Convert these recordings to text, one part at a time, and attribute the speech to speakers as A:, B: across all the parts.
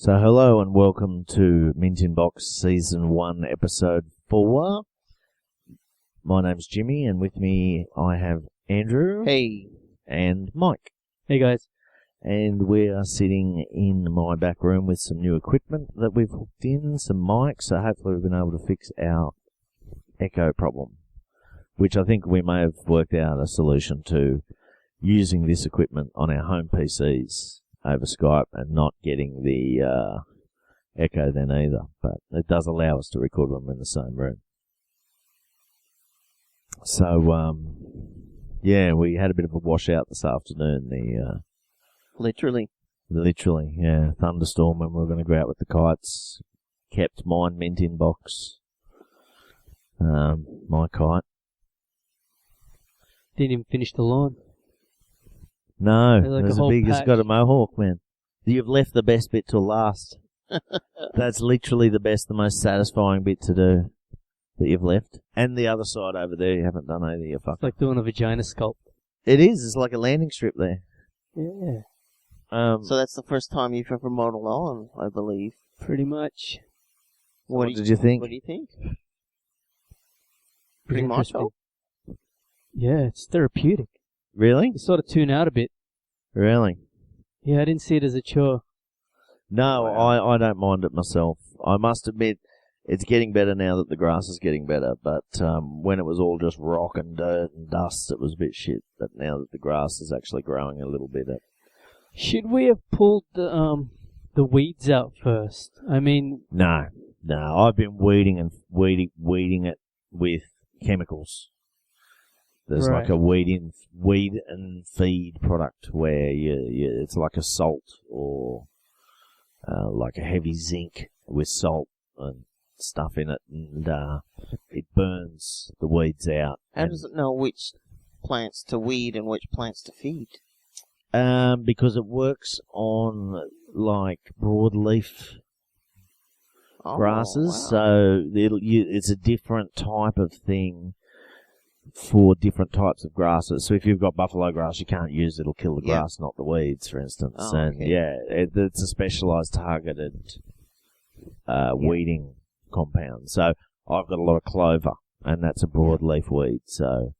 A: So hello and welcome to Mint in Box Season 1 Episode 4. My name's Jimmy and with me I have Andrew.
B: Hey.
A: And Mike.
C: Hey guys.
A: And we are sitting in my back room with some new equipment that we've hooked in, some mics, so hopefully we've been able to fix our echo problem, which I think we may have worked out a solution to using this equipment on our home PCs over Skype and not getting the echo then either. But it does allow us to record them in the same room. So, yeah, we had a bit of a washout this afternoon.
B: Literally,
A: yeah, thunderstorm, and we were going to go out with the kites. Kept mine mint in box. My kite.
C: Didn't even finish the lawn.
A: No,
C: Like
A: there's
C: a whole
A: it's got a
C: patch.
A: mohawk, man. You've left the best bit till last. That's literally the most satisfying bit to do that you've left. And the other side over there, you haven't done either, you fucker.
C: It's like doing a vagina sculpt.
A: It is, it's like a landing strip there.
C: Yeah,
B: so that's the first time you've ever mowed a lawn, I believe.
C: pretty much.
A: What did you think?
B: What do you think?
C: Pretty
B: Pretty macho?
C: Yeah, it's therapeutic.
A: Really?
C: You sort of tune out a bit.
A: Really?
C: Yeah, I didn't see it as a chore.
A: No,
B: Wow.
A: I don't mind it myself. I must admit, it's getting better now that the grass is getting better, but when it was all just rock and dirt and dust, it was a bit shit. But now that the grass is actually growing a little bit,
C: Should we have pulled the weeds out first? I mean,
A: No, I've been weeding it with chemicals. There's
C: Right.
A: like a weed and feed product where it's like a salt or like a heavy zinc with salt and stuff in it, and it burns the weeds out.
B: How does it know which plants to weed and which plants to feed?
A: Because it works on like broadleaf
B: Oh,
A: grasses,
B: wow.
A: so it's a different type of thing for different types of grasses. So if you've got buffalo grass, you can't use it; it'll kill the
B: Yeah.
A: grass, not the weeds, for instance.
B: Oh,
A: And
B: okay.
A: yeah, it's a specialised targeted weeding compound. So I've got a lot of clover, and that's a broadleaf weed. So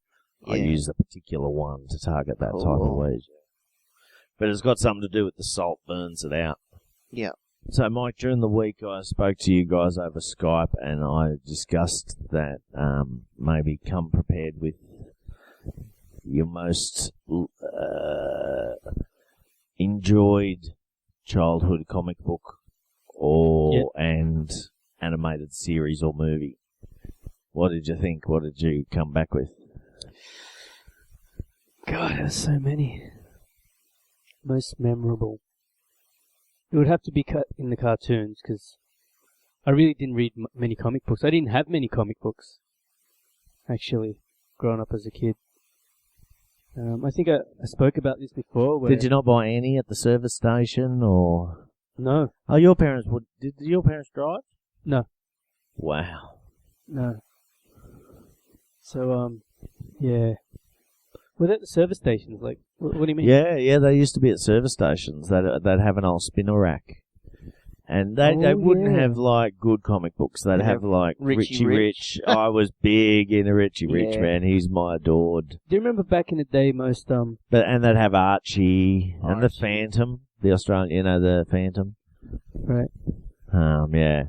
A: I
B: Yeah.
A: use a particular one to target that type of
B: Cool.
A: weed. But it's got something to do with the salt burns it out.
B: Yeah.
A: So, Mike, during the week I spoke to you guys over Skype and I discussed that maybe come prepared with your most enjoyed childhood comic book and animated series or movie. What did you think? What did you come back with?
C: God, there's so many. Most memorable. It would have to be cut in the cartoons, because I really didn't read many comic books. I didn't have many comic books, actually, growing up as a kid. I think I spoke about this before. Where
A: Did you not buy any at the service station or?
C: No,
A: Oh, your parents would. Did your parents drive?
C: No.
A: Wow.
C: no. So, yeah. Well, at the service stations, like, what do you mean?
A: Yeah, they used to be at service stations. They'd have an old spinner rack. And they
C: Oh,
A: wouldn't
C: yeah.
A: have, like, good comic books. They'd
B: They'd
A: have,
B: have
A: like,
B: Richie
A: Richie
B: Rich.
A: Rich. I was big into Richie Rich,
B: Yeah.
A: man. He's my adored.
C: Do you remember back in the day, most,
A: And they'd have Archie and the
C: Archie.
A: Phantom. The Australian, the Phantom.
C: right?
A: Yeah.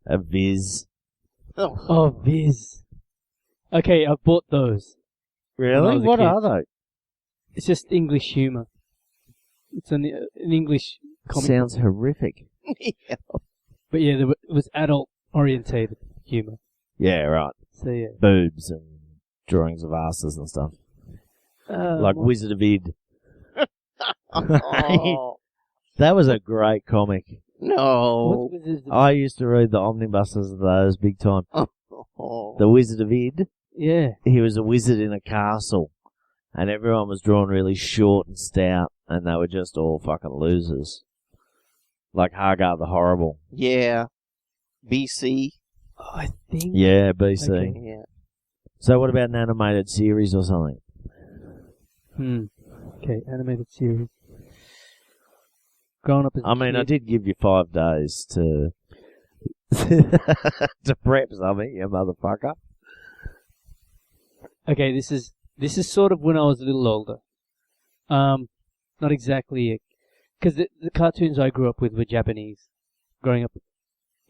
A: A Viz.
C: Oh, Viz. Okay, I bought those.
A: Really?
C: was a
A: What
C: kid.
A: are they?
C: It's just English humor. It's an English comic
A: Sounds
C: book.
A: horrific.
B: Yeah.
C: But yeah, it was adult-orientated humor.
A: Yeah, right.
C: So yeah.
A: Boobs and drawings of asses and stuff. Like
C: well,
A: Wizard of Id.
B: Oh,
A: That was a great comic.
B: no.
C: what's Wizards of-
A: I used to read the omnibuses of those big time.
B: Oh.
A: The Wizard of Id,
C: Yeah.
A: he was a wizard in a castle, and everyone was drawn really short and stout, and they were just all fucking losers. Like Hagar the Horrible.
B: Yeah. BC.
C: Oh, I think.
A: Yeah, BC.
C: Okay.
B: Yeah.
A: So what about an animated series or something?
C: Okay, animated series. growing up as a
A: I mean,
C: kid.
A: I did give you 5 days to to prep something, you motherfucker.
C: Okay, this is sort of when I was a little older. Not exactly, because the cartoons I grew up with were Japanese, growing up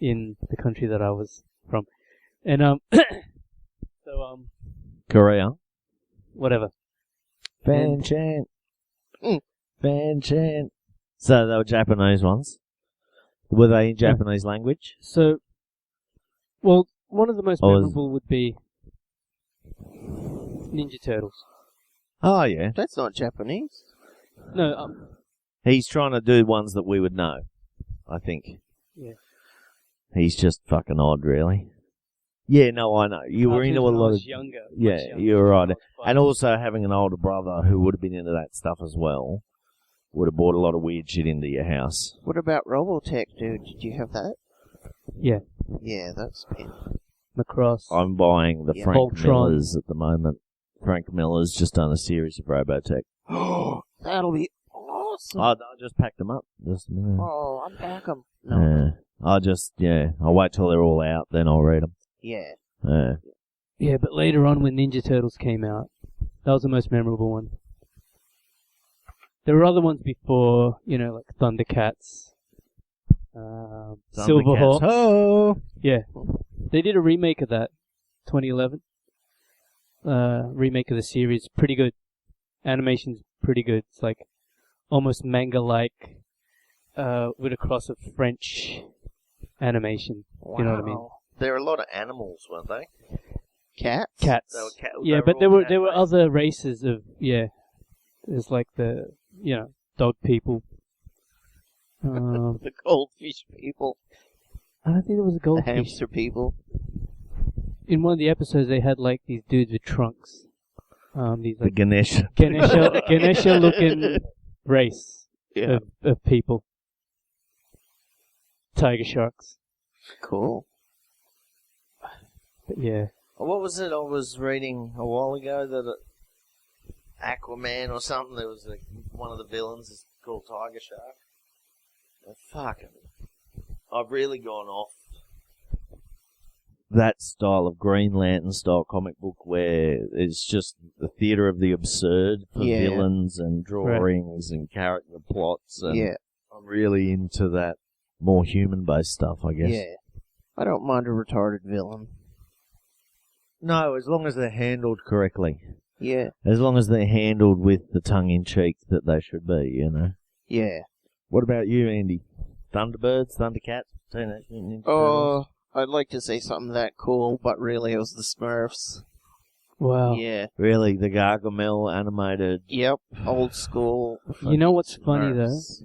C: in the country that I was from, and so
A: Korea.
C: whatever.
A: Fan chant. Fan chant. So they were Japanese ones. Were they in Japanese language?
C: So, well, one of the most
A: Or was-
C: memorable would be Ninja Turtles.
A: Oh, yeah.
B: That's not Japanese.
C: No,
A: He's trying to do ones that we would know, I think.
C: Yeah.
A: He's just fucking odd, really. Yeah, no, I know. You were
C: cartoons
A: into a
C: when I
A: lot
C: was
A: of...
C: younger. much
A: Yeah,
C: younger,
A: you were right.
C: when I was five.
A: And also having an older brother who would have been into that stuff as well would have brought a lot of weird shit into your house.
B: What about Robotech, dude? Did you have that?
C: Yeah,
B: Yeah, that's pin.
C: Macross.
A: I'm buying the
B: Yeah.
A: Frank
C: Voltron.
A: Millers at the moment. Frank Miller's just done a series of Robotech.
B: That'll be awesome.
A: I just packed them up. Just,
B: Oh, I'm back 'em. No.
A: I'll wait till they're all out, then I'll read them.
B: Yeah.
C: Yeah, but later on when Ninja Turtles came out, that was the most memorable one. There were other ones before, like Thundercats, Silverhawks.
A: Oh!
C: Yeah, they did a remake of that, 2011. Remake of the series, pretty good. Animation's pretty good. It's like almost manga-like, with a cross of French animation.
B: Wow.
C: You know what I mean?
A: There were a lot of animals, weren't they?
B: Cats?
C: Cats.
A: They were
C: Yeah, but there were other races of There's like the dog people.
B: The goldfish people.
C: I don't think there was a
B: The
C: goldfish.
B: hamster people.
C: In one of the episodes, they had like these dudes with trunks. These
A: The
C: like
A: Ganesh.
C: Ganesha looking race
B: Yeah.
C: of people. Tiger sharks.
B: Cool.
C: But yeah.
A: What was it I was reading a while ago that Aquaman or something, there was one of the villains is called Tiger Shark. Fucking, I've really gone off that style of Green Lantern style comic book where it's just the theatre of the absurd for
B: Yeah.
A: villains and drawings and character plots. And
B: Yeah.
A: I'm really into that more human-based stuff, I guess.
B: Yeah. I don't mind a retarded villain.
A: No, as long as they're handled correctly.
B: Yeah.
A: As long as they're handled with the tongue-in-cheek that they should be,
B: Yeah.
A: What about you, Andy? Thunderbirds, Thundercats, Teenage Mutant Ninja Turtles?
B: Oh, I'd like to say something that cool, but really it was the Smurfs.
C: Wow.
B: Yeah.
A: Really, the Gargamel animated...
B: Yep. Old school.
C: You know what's funny though?
B: Smurfs.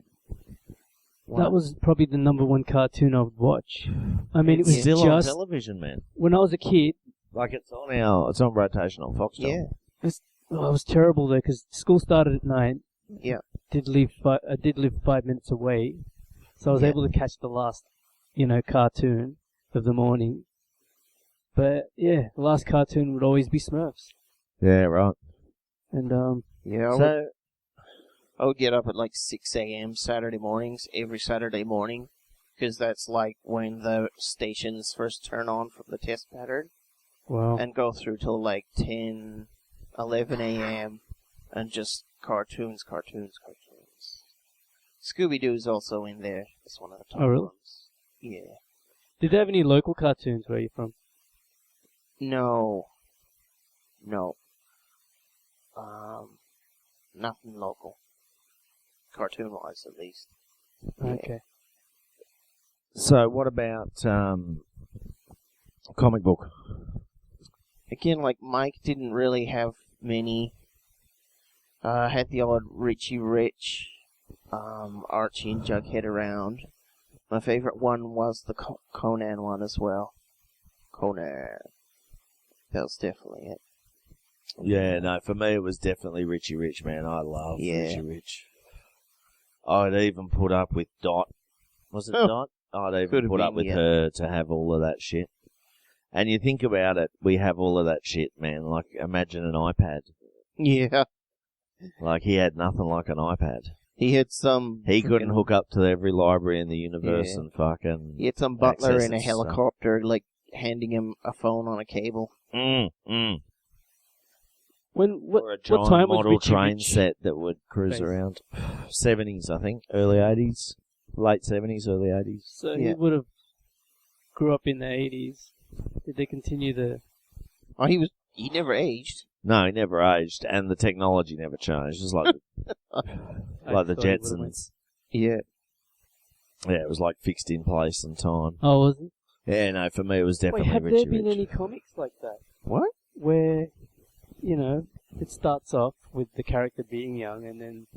C: That was probably the number 1 cartoon I would watch. I mean, it was
A: still on
C: just
A: television, man.
C: when I was a kid.
A: Like, it's on rotation on Foxtel.
B: Yeah.
C: It was terrible though because school started at 9.
B: Yeah.
C: I did live 5 minutes away, so I was
B: Yeah.
C: able to catch the last, cartoon of the morning. But yeah, the last cartoon would always be Smurfs.
A: Yeah, right.
C: And
B: Yeah. I would get up at like 6 a.m. Saturday mornings, every Saturday morning, because that's like when the stations first turn on from the test pattern,
C: wow.
B: and go through till like 10, 11 a.m., and just cartoons. Scooby-Doo's also in there. It's one of the top
C: Oh, really?
B: ones. Yeah.
C: Did they have any local cartoons where you're from?
B: No. Nothing local. Cartoon-wise, at least. Yeah.
C: Okay.
A: So, what about comic book?
B: Again, like Mike didn't really have many. Had the odd Richie Rich, Archie and Jughead around. My favorite one was the Conan one as well. Conan. That was definitely it.
A: Yeah, no, for me it was definitely Richie Rich, man. I love
B: Yeah.
A: Richie Rich. I'd even put up with Dot. Was it
B: Oh.
A: Dot? I'd even
B: Could've
A: put up
B: been,
A: with
B: yeah.
A: her to have all of that shit. And you think about it, we have all of that shit, man. Like, imagine an iPad.
B: Yeah.
A: Like, he had nothing like an iPad.
B: He had some.
A: He couldn't
B: frickin'-
A: hook up to every library in the universe
B: Yeah.
A: and fucking.
B: He had some butler
A: access
B: in a
A: and stuff.
B: helicopter, like handing him a phone on a cable.
A: What or a
C: What
A: giant
C: time was
A: model
C: Richie
A: train
C: Rich?
A: set that would cruise
C: Based?
A: around. 70s, I think. Early 80s. Late 70s, early 80s.
C: So
B: Yeah.
C: he would have grew up in the 80s. Did they continue the...
B: Oh, he never aged.
A: No, he never aged, and the technology never changed. Just like
C: I
A: like the
C: thought he would've went-
A: Jetsons.
B: Yeah.
A: Yeah, it was like fixed in place in time.
C: Oh, was it?
A: Yeah, no, for me it was
C: Wait,
A: definitely
C: have
A: Richie
C: there been
A: Rich.
C: any comics like that?
B: What?
C: Where, you know, it starts off with the character being young and then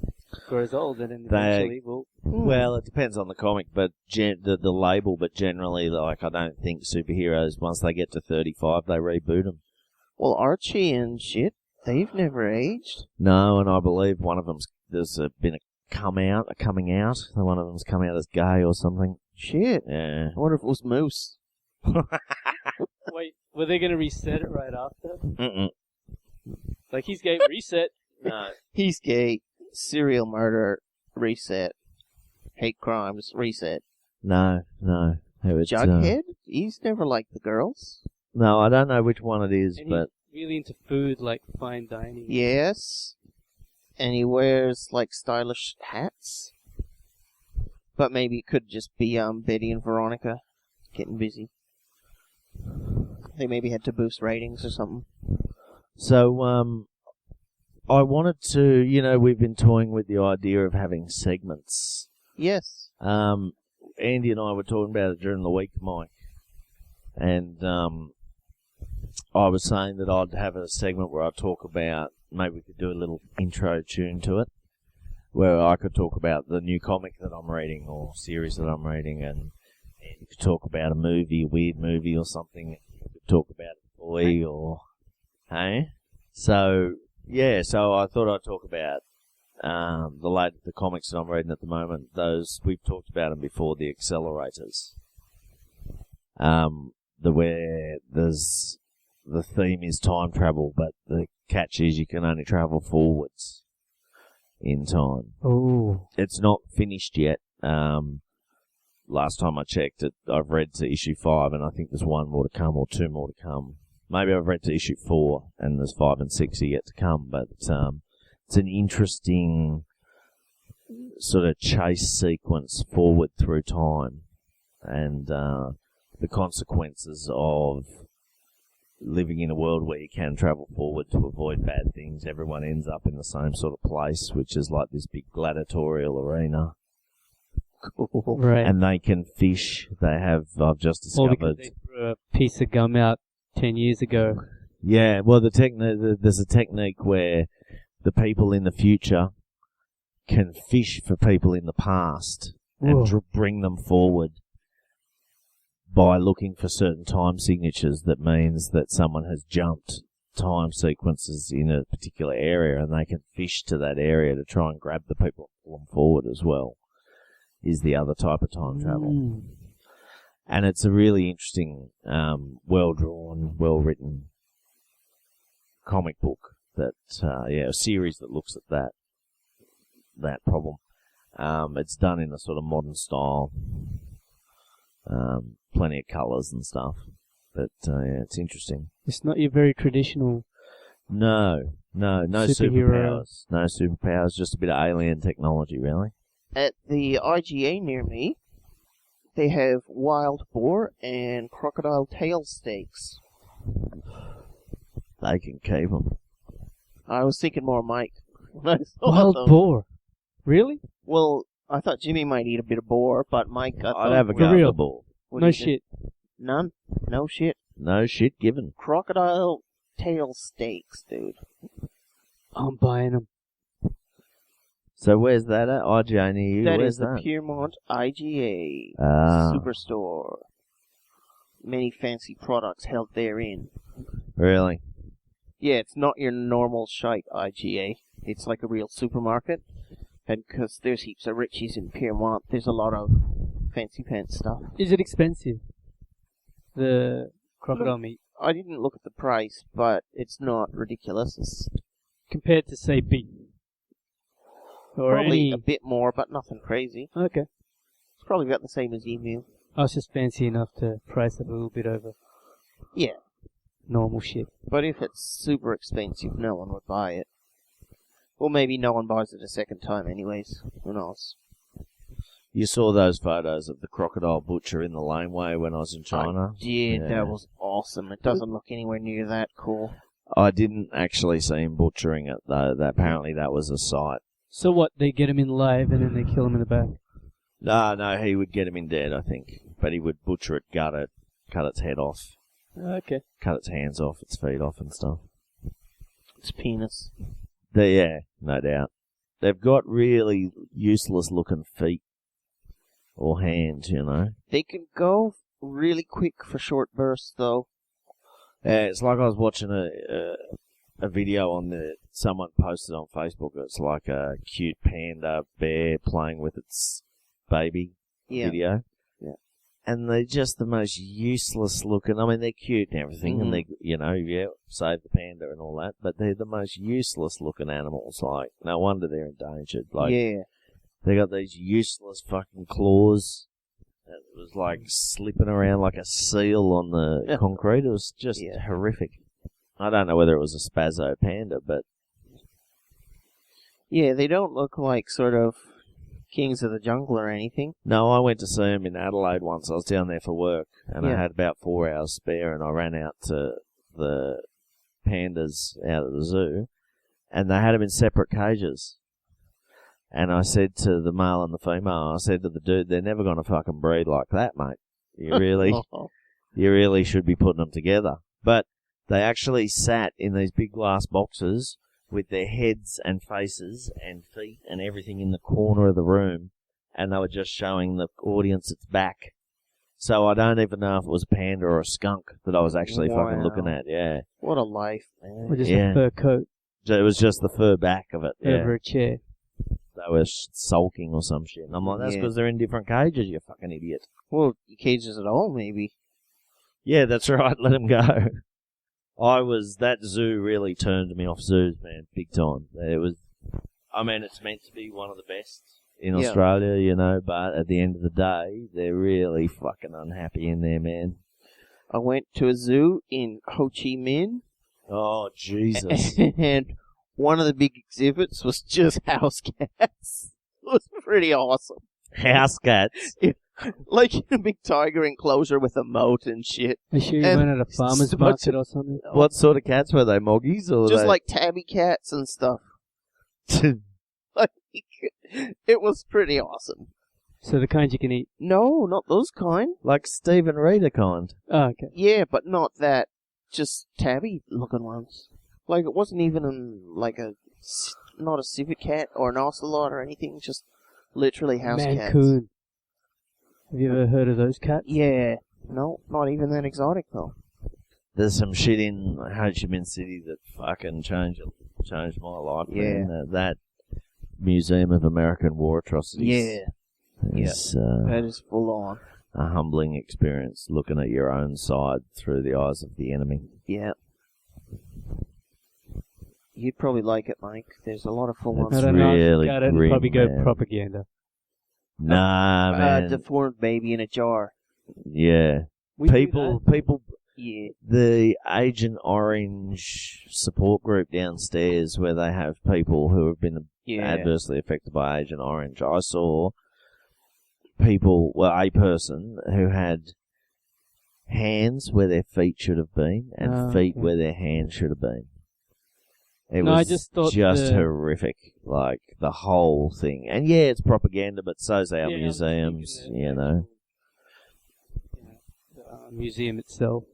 C: grows old and then eventually will...
A: Well, it depends on the comic, but the label. But generally, like I don't think superheroes once they get to 35 they reboot them.
B: Well, Archie and shit, they've never aged.
A: No, and I believe one of them's been a coming out. One of them's come out as gay or something.
B: Shit.
A: Yeah.
B: I wonder if it was Moose.
C: Wait, were they going to reset it right after?
A: Mm-mm.
C: Like, he's gay, reset.
A: No.
B: He's gay. Serial murder. Reset. Hate crimes. Reset.
A: No. It was,
B: Jughead? He's never liked the girls.
A: no, I don't know which one it is,
C: And
A: but
C: he's really into food, like fine dining.
B: Yes. And he wears, like, stylish hats. But maybe it could just be Betty and Veronica getting busy. They maybe had to boost ratings or something.
A: so I wanted to, we've been toying with the idea of having segments.
B: Yes.
A: Andy and I were talking about it during the week, Mike, and I was saying that I'd have a segment where I'd talk about, maybe we could do a little intro tune to it, where I could talk about the new comic that I'm reading or series that I'm reading, and Andy could talk about a weird movie or something. You could talk about a boy or, hey? So I thought I'd talk about the comics that I'm reading at the moment. Those we've talked about them before. The accelerators. Where the theme is time travel, but the catch is you can only travel forwards in time.
C: Oh.
A: It's not finished yet. Last time I checked it, I've read to issue 5, and I think there's one more to come or 2 more to come. Maybe I've read to issue 4, and there's 5 and 6 are yet to come. But it's an interesting sort of chase sequence forward through time, and the consequences of living in a world where you can travel forward to avoid bad things. Everyone ends up in the same sort of place, which is like this big gladiatorial arena.
B: Cool.
C: Right.
A: And they can fish. I've just
C: All
A: discovered.
C: because they threw a piece of gum out 10 years ago.
A: Yeah, well, there's a technique where the people in the future can fish for people in the past and
C: Whoa.
A: bring them forward by looking for certain time signatures. That means that someone has jumped time sequences in a particular area, and they can fish to that area to try and grab the people and pull them forward as well, is the other type of time travel.
C: Mm.
A: And it's a really interesting, well-drawn, well-written comic book a series that looks at that problem. It's done in a sort of modern style, plenty of colours and stuff. But, it's interesting.
C: It's not your very traditional...
A: No
C: Superhero.
A: superpowers. No superpowers, just a bit of alien technology, really.
B: At the IGA near me, they have wild boar and crocodile tail steaks.
A: They can keep them.
B: I was thinking more Mike when I saw
C: Wild
B: them.
C: boar. Really?
B: Well, I thought Jimmy might eat a bit of boar, but Mike, I
A: I'd
B: thought,
A: have a
C: For
A: go at
C: real?
A: the ball.
B: what
C: No
B: do you think?
C: shit.
B: None? No shit.
A: No shit given.
B: Crocodile tail steaks, dude.
C: I'm buying them.
A: So where's that at? IGA near you?
B: That
A: Where's
B: is the
A: that?
B: Piermont IGA
A: Ah,
B: Superstore. Many fancy products held therein.
A: really?
B: Yeah, it's not your normal shite IGA. It's like a real supermarket. And because there's heaps of Richies in Piermont, there's a lot of fancy pants stuff.
C: Is it expensive? The crocodile meat.
B: I didn't look at the price, but it's not ridiculous. It's,
C: Compared to, say, beef. Or
B: Probably
C: any...
B: a bit more, but nothing crazy.
C: Okay.
B: It's probably about the same as emu.
C: I was just fancy enough to price it a little bit over
B: Yeah,
C: normal shit.
B: but if it's super expensive, no one would buy it. Or maybe no one buys it a second time anyways. Who knows?
A: You saw those photos of the crocodile butcher in the laneway when I was in China?
B: I did.
A: Yeah.
B: That was awesome. It doesn't look anywhere near that cool.
A: I didn't actually see him butchering it, though. Apparently that was a sight.
C: So what, they get him in live and then they kill him in the back?
A: No, he would get him in dead, I think. But he would butcher it, gut it, cut its head off,
C: Okay.
A: cut its hands off, its feet off and stuff.
B: It's penis.
A: Yeah, no doubt. They've got really useless-looking feet or hands, you know.
B: They can go really quick for short bursts, though.
A: Yeah, it's like I was watching a video on someone posted on Facebook. It's like a cute panda bear playing with its baby video.
B: Yeah.
A: And they're just the most useless looking. I mean, they're cute and everything, and they, save the panda and all that. But they're the most useless looking animals. Like, no wonder they're endangered. Like,
B: Yeah.
A: they got these useless fucking claws. It was like slipping around like a seal on the concrete. It was just horrific. I don't know whether it was a spazzo panda, but...
B: Yeah, they don't look like sort of kings of the jungle or anything.
A: No, I went to see them in Adelaide once. I was down there for work, and I had about 4 hours spare, and I ran out to the pandas out at the zoo, and they had them in separate cages. And I said to the male and the female, I said to the dude, they're never going to fucking breed like that, mate. You really should be putting them together. But they actually sat in these big glass boxes with their heads and faces and feet and everything in the corner of the room, and they were just showing the audience its back. So I don't even know if it was a panda or a skunk that I was actually fucking looking at, yeah.
B: What a life, man.
C: Or just a fur coat
A: It was just the fur back of it,
C: over a chair.
A: They were sulking or some shit. And I'm like, that's because they're in different cages, you fucking idiot.
B: Well, cages at all, maybe.
A: Yeah, that's right. Let them go. That zoo really turned me off zoos, man, big time. It's meant to be one of the best in Australia, but at the end of the day, they're really fucking unhappy in there, man.
B: I went to a zoo in Ho Chi Minh.
A: Oh, Jesus.
B: And one of the big exhibits was just house cats. It was pretty awesome.
A: House cats?
B: Like in a big tiger enclosure with a moat and shit.
C: Are you sure you went at a farmer's market or something?
A: What sort of cats were they? Moggies? Or
B: just like tabby cats and stuff. Like, it was pretty awesome.
C: So the kind you can eat?
B: No, not those kind.
A: Like Stephen Reader kind?
C: Oh, okay.
B: Yeah, but not that. Just tabby-looking ones. Like, it wasn't even not a civet cat or an ocelot or anything, just literally house cats.
C: Mancoon. Have you ever heard of those cats?
B: Yeah. No, not even that exotic, though.
A: There's some shit in Ho Chi Minh City that fucking changed my life.
B: Yeah.
A: Man. That Museum of American War Atrocities.
B: That is full on.
A: A humbling experience looking at your own side through the eyes of the enemy.
B: Yeah. You'd probably like it, Mike. There's a lot of full on.
A: It's really grim,
C: probably go
A: man.
C: propaganda.
A: Nah, man.
B: Deformed baby in a jar.
A: Yeah. People,
B: Yeah.
A: the Agent Orange support group downstairs where they have people who have been adversely affected by Agent Orange. I saw a person who had hands where their feet should have been and feet where their hands should have been. It was
C: I just thought
A: horrific, like the whole thing. And yeah, it's propaganda, but so's our museums,
C: The museum itself.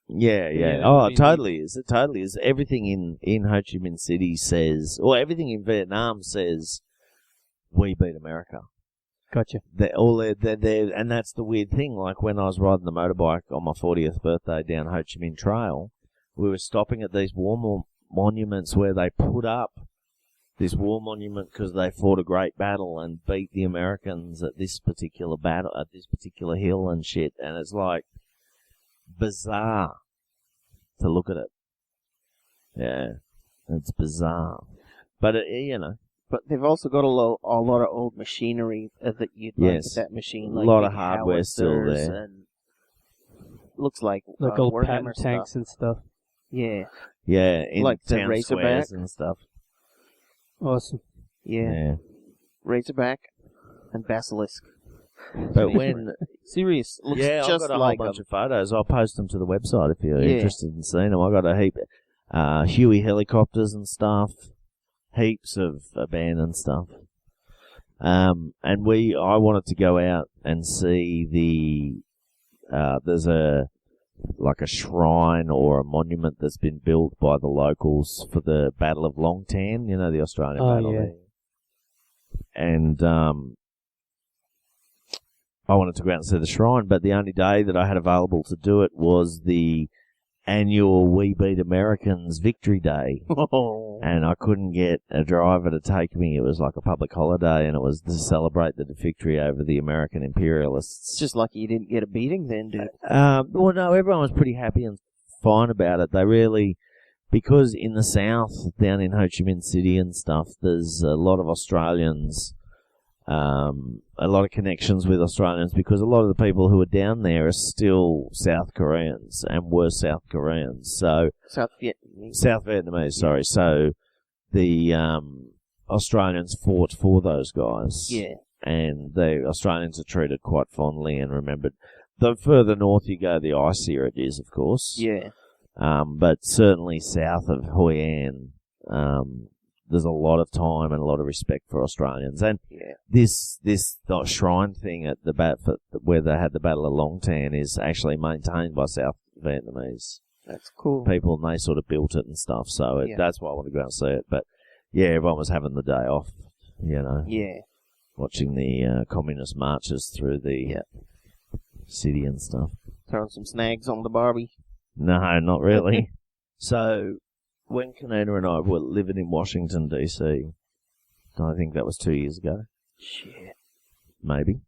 A: Yeah. Oh, it totally is. It totally is. Everything in Ho Chi Minh City says, or everything in Vietnam says, we beat America.
C: Gotcha.
A: They're and that's the weird thing. Like when I was riding the motorbike on my 40th birthday down Ho Chi Minh Trail, we were stopping at these war monuments where they put up this war monument because they fought a great battle and beat the Americans at this particular battle, at this particular hill and shit. And it's like bizarre to look at it. Yeah, it's bizarre. But,
B: But they've also got a lot of old machinery that you'd like at that machine. Like
A: a lot of
B: big
A: hardware still
B: howitzers
A: there.
B: And looks like
C: old
B: Warhammer
C: pattern tanks
B: stuff.
C: and stuff.
B: Yeah.
A: Yeah, in
B: Like the
A: town
B: Razorback.
A: squares and stuff.
C: Awesome.
B: Yeah. Razorback and Basilisk.
A: But when
B: serious, looks
A: I've
B: just
A: got a
B: like
A: whole bunch of photos. I'll post them to the website if you're
B: Yeah.
A: interested in seeing them. I got a heap, Huey helicopters and stuff, heaps of abandoned stuff. And I wanted to go out and see there's a shrine or a monument that's been built by the locals for the Battle of Long Tan, the Australian battle
C: yeah.
A: there. And I wanted to go out and see the shrine, but the only day that I had available to do it was the annual We Beat Americans Victory Day.
B: Oh.
A: And I couldn't get a driver to take me. It was like a public holiday, and it was to celebrate the victory over the American imperialists.
B: It's just lucky you didn't get a beating then, dude.
A: Well, no, everyone was pretty happy and fine about it. They really, because in the south, down in Ho Chi Minh City and stuff, there's a lot of Australians, a lot of connections with Australians, because a lot of the people who are down there are still South Koreans and were South Koreans. So
B: South Vietnamese.
A: South Vietnamese, sorry. So the Australians fought for those guys.
B: Yeah.
A: And the Australians are treated quite fondly and remembered. The further north you go, the icier it is, of course.
B: Yeah.
A: But certainly south of Hoi An, there's a lot of time and a lot of respect for Australians. And this shrine thing at where they had the Battle of Long Tan is actually maintained by South Vietnamese.
B: That's cool.
A: People, and they sort of built it and stuff. So that's why I want to go out and see it. But yeah, everyone was having the day off,
B: Yeah.
A: watching the communist marches through the city and stuff.
B: Throwing some snags on the Barbie.
A: No, not really. So when Kanina and I were living in Washington, D.C., I think that was 2 years ago.
B: Shit.
A: Maybe.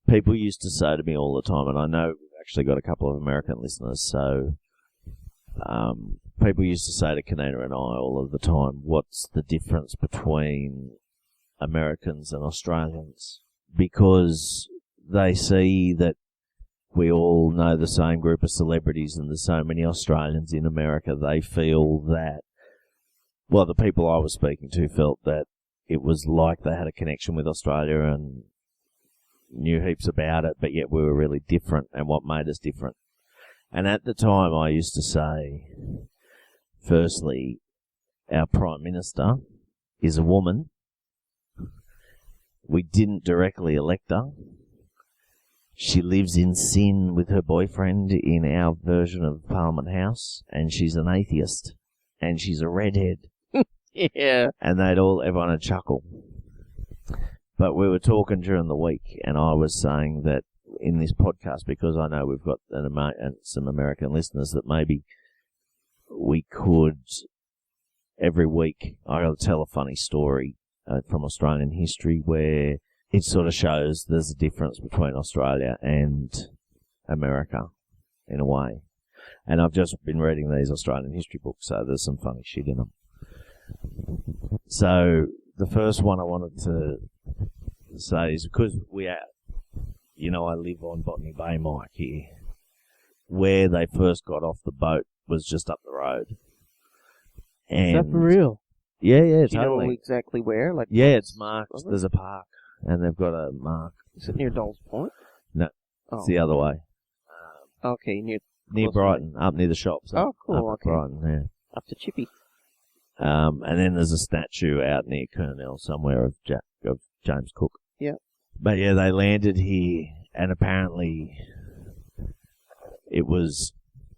A: People used to say to me all the time, and I know we've actually got a couple of American listeners, so people used to say to Kanina and I all of the time, what's the difference between Americans and Australians? Because they see that we all know the same group of celebrities and there's so many Australians in America. They feel that, well, the people I was speaking to felt that it was like they had a connection with Australia and knew heaps about it, but yet we were really different, and what made us different. And at the time I used to say, firstly, our Prime Minister is a woman. We didn't directly elect her. She lives in sin with her boyfriend in our version of Parliament House, and she's an atheist, and she's a redhead.
B: Yeah.
A: And everyone would chuckle. But we were talking during the week, and I was saying that in this podcast, because I know we've got some American listeners, that maybe we could, every week, I got to tell a funny story from Australian history where it sort of shows there's a difference between Australia and America, in a way. And I've just been reading these Australian history books, so there's some funny shit in them. So the first one I wanted to say is because I live on Botany Bay, Mike, here. Where they first got off the boat was just up the road. And
C: Is that for real?
A: Yeah,
B: Do you
A: totally.
B: know exactly where? Like,
A: Yeah, it's marked. There's a park, and they've got a mark.
B: Is it near Doll's Point?
A: No,
B: Oh.
A: it's the other way.
B: Okay, near
A: Brighton, up near the shops.
B: Oh, cool,
A: Up
B: okay.
A: Brighton, yeah.
B: Up to Chippy.
A: And then there's a statue out near Kurnell somewhere of James Cook.
B: Yeah.
A: But yeah, they landed here, and apparently it was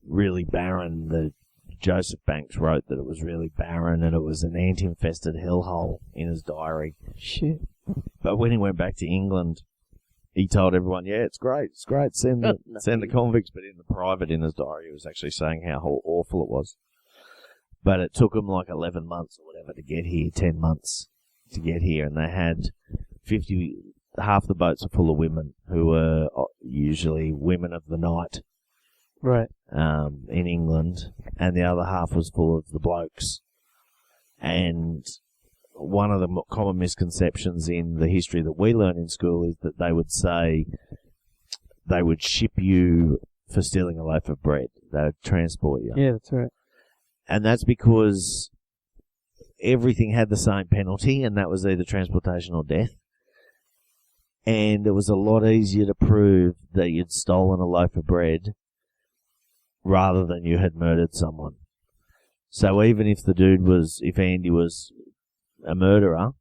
A: really barren. The Joseph Banks wrote that it was really barren, and it was an ant-infested hellhole in his diary.
C: Shit.
A: But when he went back to England, he told everyone, "Yeah, it's great, send the convicts." But in the private, in his diary, he was actually saying how awful it was. But it took them like 11 months or whatever to get here, 10 months to get here, and they had half the boats are full of women who were usually women of the night.
C: Right.
A: In England, and the other half was full of the blokes. And one of the common misconceptions in the history that we learn in school is that they would say they would ship you for stealing a loaf of bread. They would transport you.
C: Yeah, that's right.
A: And that's because everything had the same penalty, and that was either transportation or death. And it was a lot easier to prove that you'd stolen a loaf of bread rather than you had murdered someone. So even if if Andy was a murderer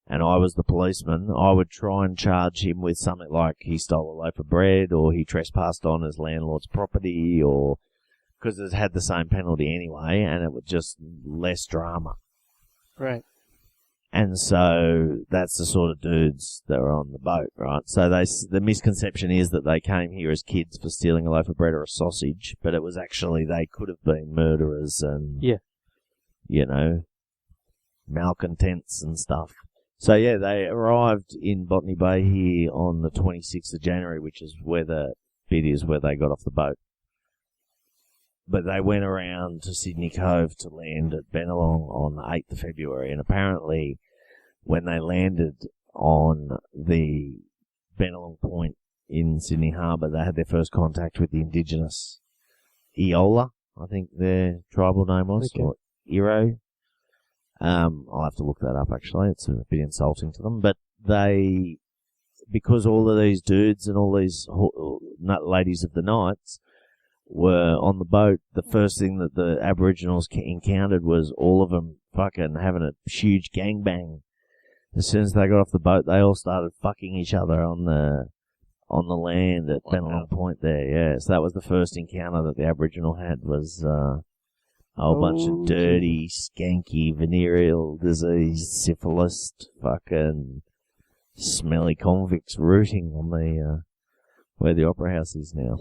A: and I was the policeman, I would try and charge him with something like he stole a loaf of bread or he trespassed on his landlord's property, or because it had the same penalty anyway, and it was just less drama.
C: Right.
A: And so that's the sort of dudes that were on the boat, right? So the misconception is that they came here as kids for stealing a loaf of bread or a sausage, but it was actually they could have been murderers and, you know, malcontents and stuff. So yeah, they arrived in Botany Bay here on the 26th of January, which is where the bit is where they got off the boat. But they went around to Sydney Cove to land at Bennelong on the 8th of February. And apparently, when they landed on the Bennelong Point in Sydney Harbour, they had their first contact with the indigenous Eola, I think their tribal name was, or Ero. I'll have to look that up, actually. It's a bit insulting to them. But because all of these dudes and all these ladies of the nights were on the boat, the first thing that the Aboriginals encountered was all of them fucking having a huge gangbang. As soon as they got off the boat, they all started fucking each other on the land at Bennelong Point there. Yeah, so that was the first encounter that the Aboriginal had, was a whole bunch of dirty, skanky, venereal disease, syphilis, fucking smelly convicts rooting on the where the Opera House is now.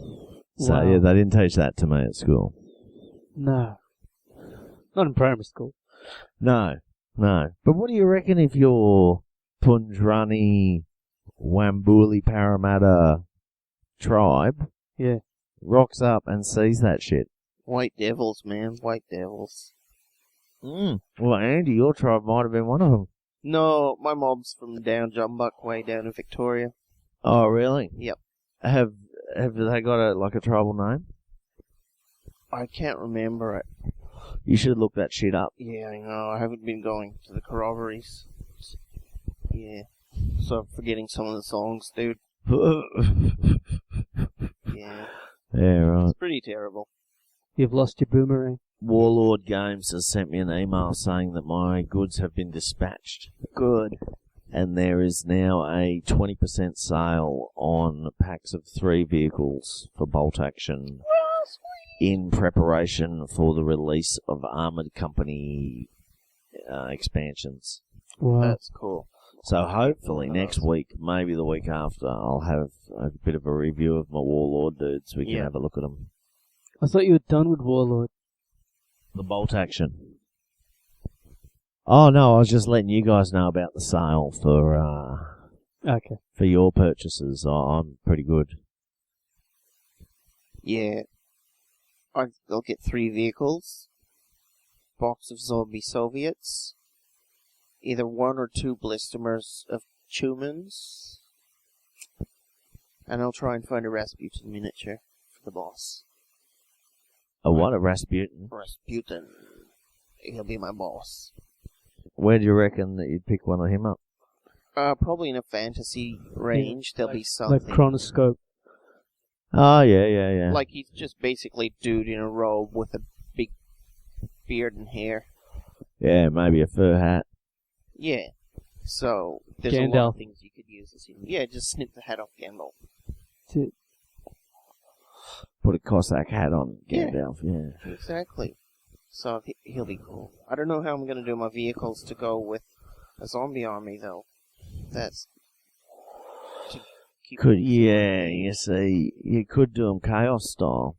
A: So, yeah, they didn't teach that to me at school.
C: No. Not in primary school.
A: No. But what do you reckon if your Punjrani, Wambuli, Parramatta tribe rocks up and sees that shit?
B: White devils, man. White devils.
A: Well, Andy, your tribe might have been one of them.
B: No, my mob's from down Jumbuck way down in Victoria.
A: Oh, really?
B: Yep.
A: Have they got a tribal name?
B: I can't remember it.
A: You should look that shit up.
B: Yeah, I know. I haven't been going to the corroborees. Yeah. So I'm forgetting some of the songs, dude. Yeah.
A: Yeah, right.
B: It's pretty terrible.
C: You've lost your boomerang.
A: Warlord Games has sent me an email saying that my goods have been dispatched.
B: Good.
A: And there is now a 20% sale on packs of 3 vehicles for bolt action in preparation for the release of Armoured Company expansions.
C: Wow.
B: That's cool.
A: So hopefully next week, maybe the week after, I'll have a bit of a review of my Warlord dudes. We can have a look at them.
C: I thought you were done with Warlord.
A: The bolt action. Oh, no, I was just letting you guys know about the sale for your purchases. I'm pretty good.
B: Yeah. I'll get 3 vehicles, box of zombie Soviets, either 1 or 2 blistomers of Chumans, and I'll try and find a Rasputin miniature for the boss.
A: A what? A Rasputin?
B: Rasputin. He'll be my boss.
A: Where do you reckon that you'd pick one of him up?
B: Probably in a fantasy range. There'll be something.
C: Like Chronoscope.
A: Oh, yeah.
B: Like he's just basically a dude in a robe with a big beard and hair.
A: Yeah, maybe a fur hat.
B: Yeah. So, there's a lot of things you could use as him. Yeah, just snip the hat off Gandalf.
C: That's it.
A: Put a Cossack hat on Gandalf, yeah.
B: Exactly. So he'll be cool. I don't know how I'm going to do my vehicles to go with a zombie army, though. That's...
A: You see, you could do them Chaos style.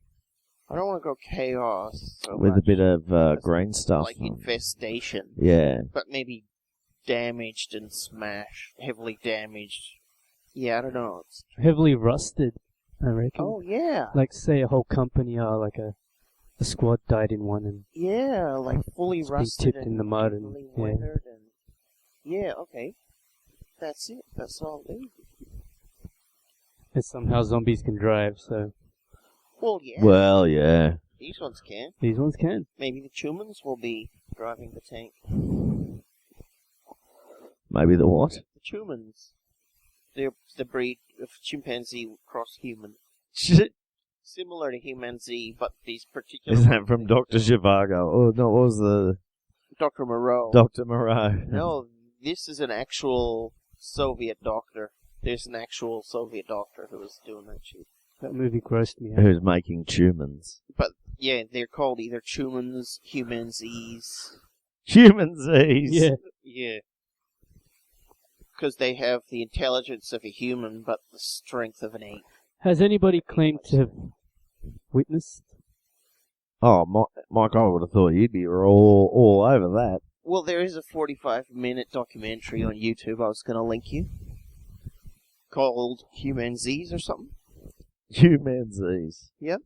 B: I don't want to go Chaos so
A: with
B: much.
A: A bit of green stuff.
B: Like Infestation.
A: Yeah.
B: But maybe damaged and smashed. Heavily damaged. Yeah, I don't know. It's
C: heavily rusted, I reckon.
B: Oh, yeah.
C: Like, say a whole company or like a squad died in one and
B: like fully rusted
C: tipped in the mud and
B: weathered and Yeah, okay. That's it. That's all they do.
C: And somehow zombies can drive, so
B: Well, yeah.
A: Well, yeah.
B: These ones can.
C: these ones can.
B: Maybe the humans will be driving the tank.
A: Maybe the what?
B: The humans. They're the breed of chimpanzee cross human. Similar to humanzee, but these particular...
A: Is that from Dr. Zhivago? Oh, no, what was the...
B: Dr. Moreau.
A: Dr. Moreau.
B: No, this is an actual Soviet doctor. There's an actual Soviet doctor who was doing that shit.
C: That movie grossed me out.
A: Who's making humans?
B: But, yeah, they're called either humans, humanzees.
A: Humanzees!
C: Yeah.
B: Yeah. Because they have the intelligence of a human, but the strength of an ape.
C: Has anybody claimed to have witnessed?
A: Oh, Mike, I would have thought you'd be all over that.
B: Well, there is a 45-minute documentary on YouTube I was going to link you. Called Humanzees or something.
A: Humanzees.
B: Yep.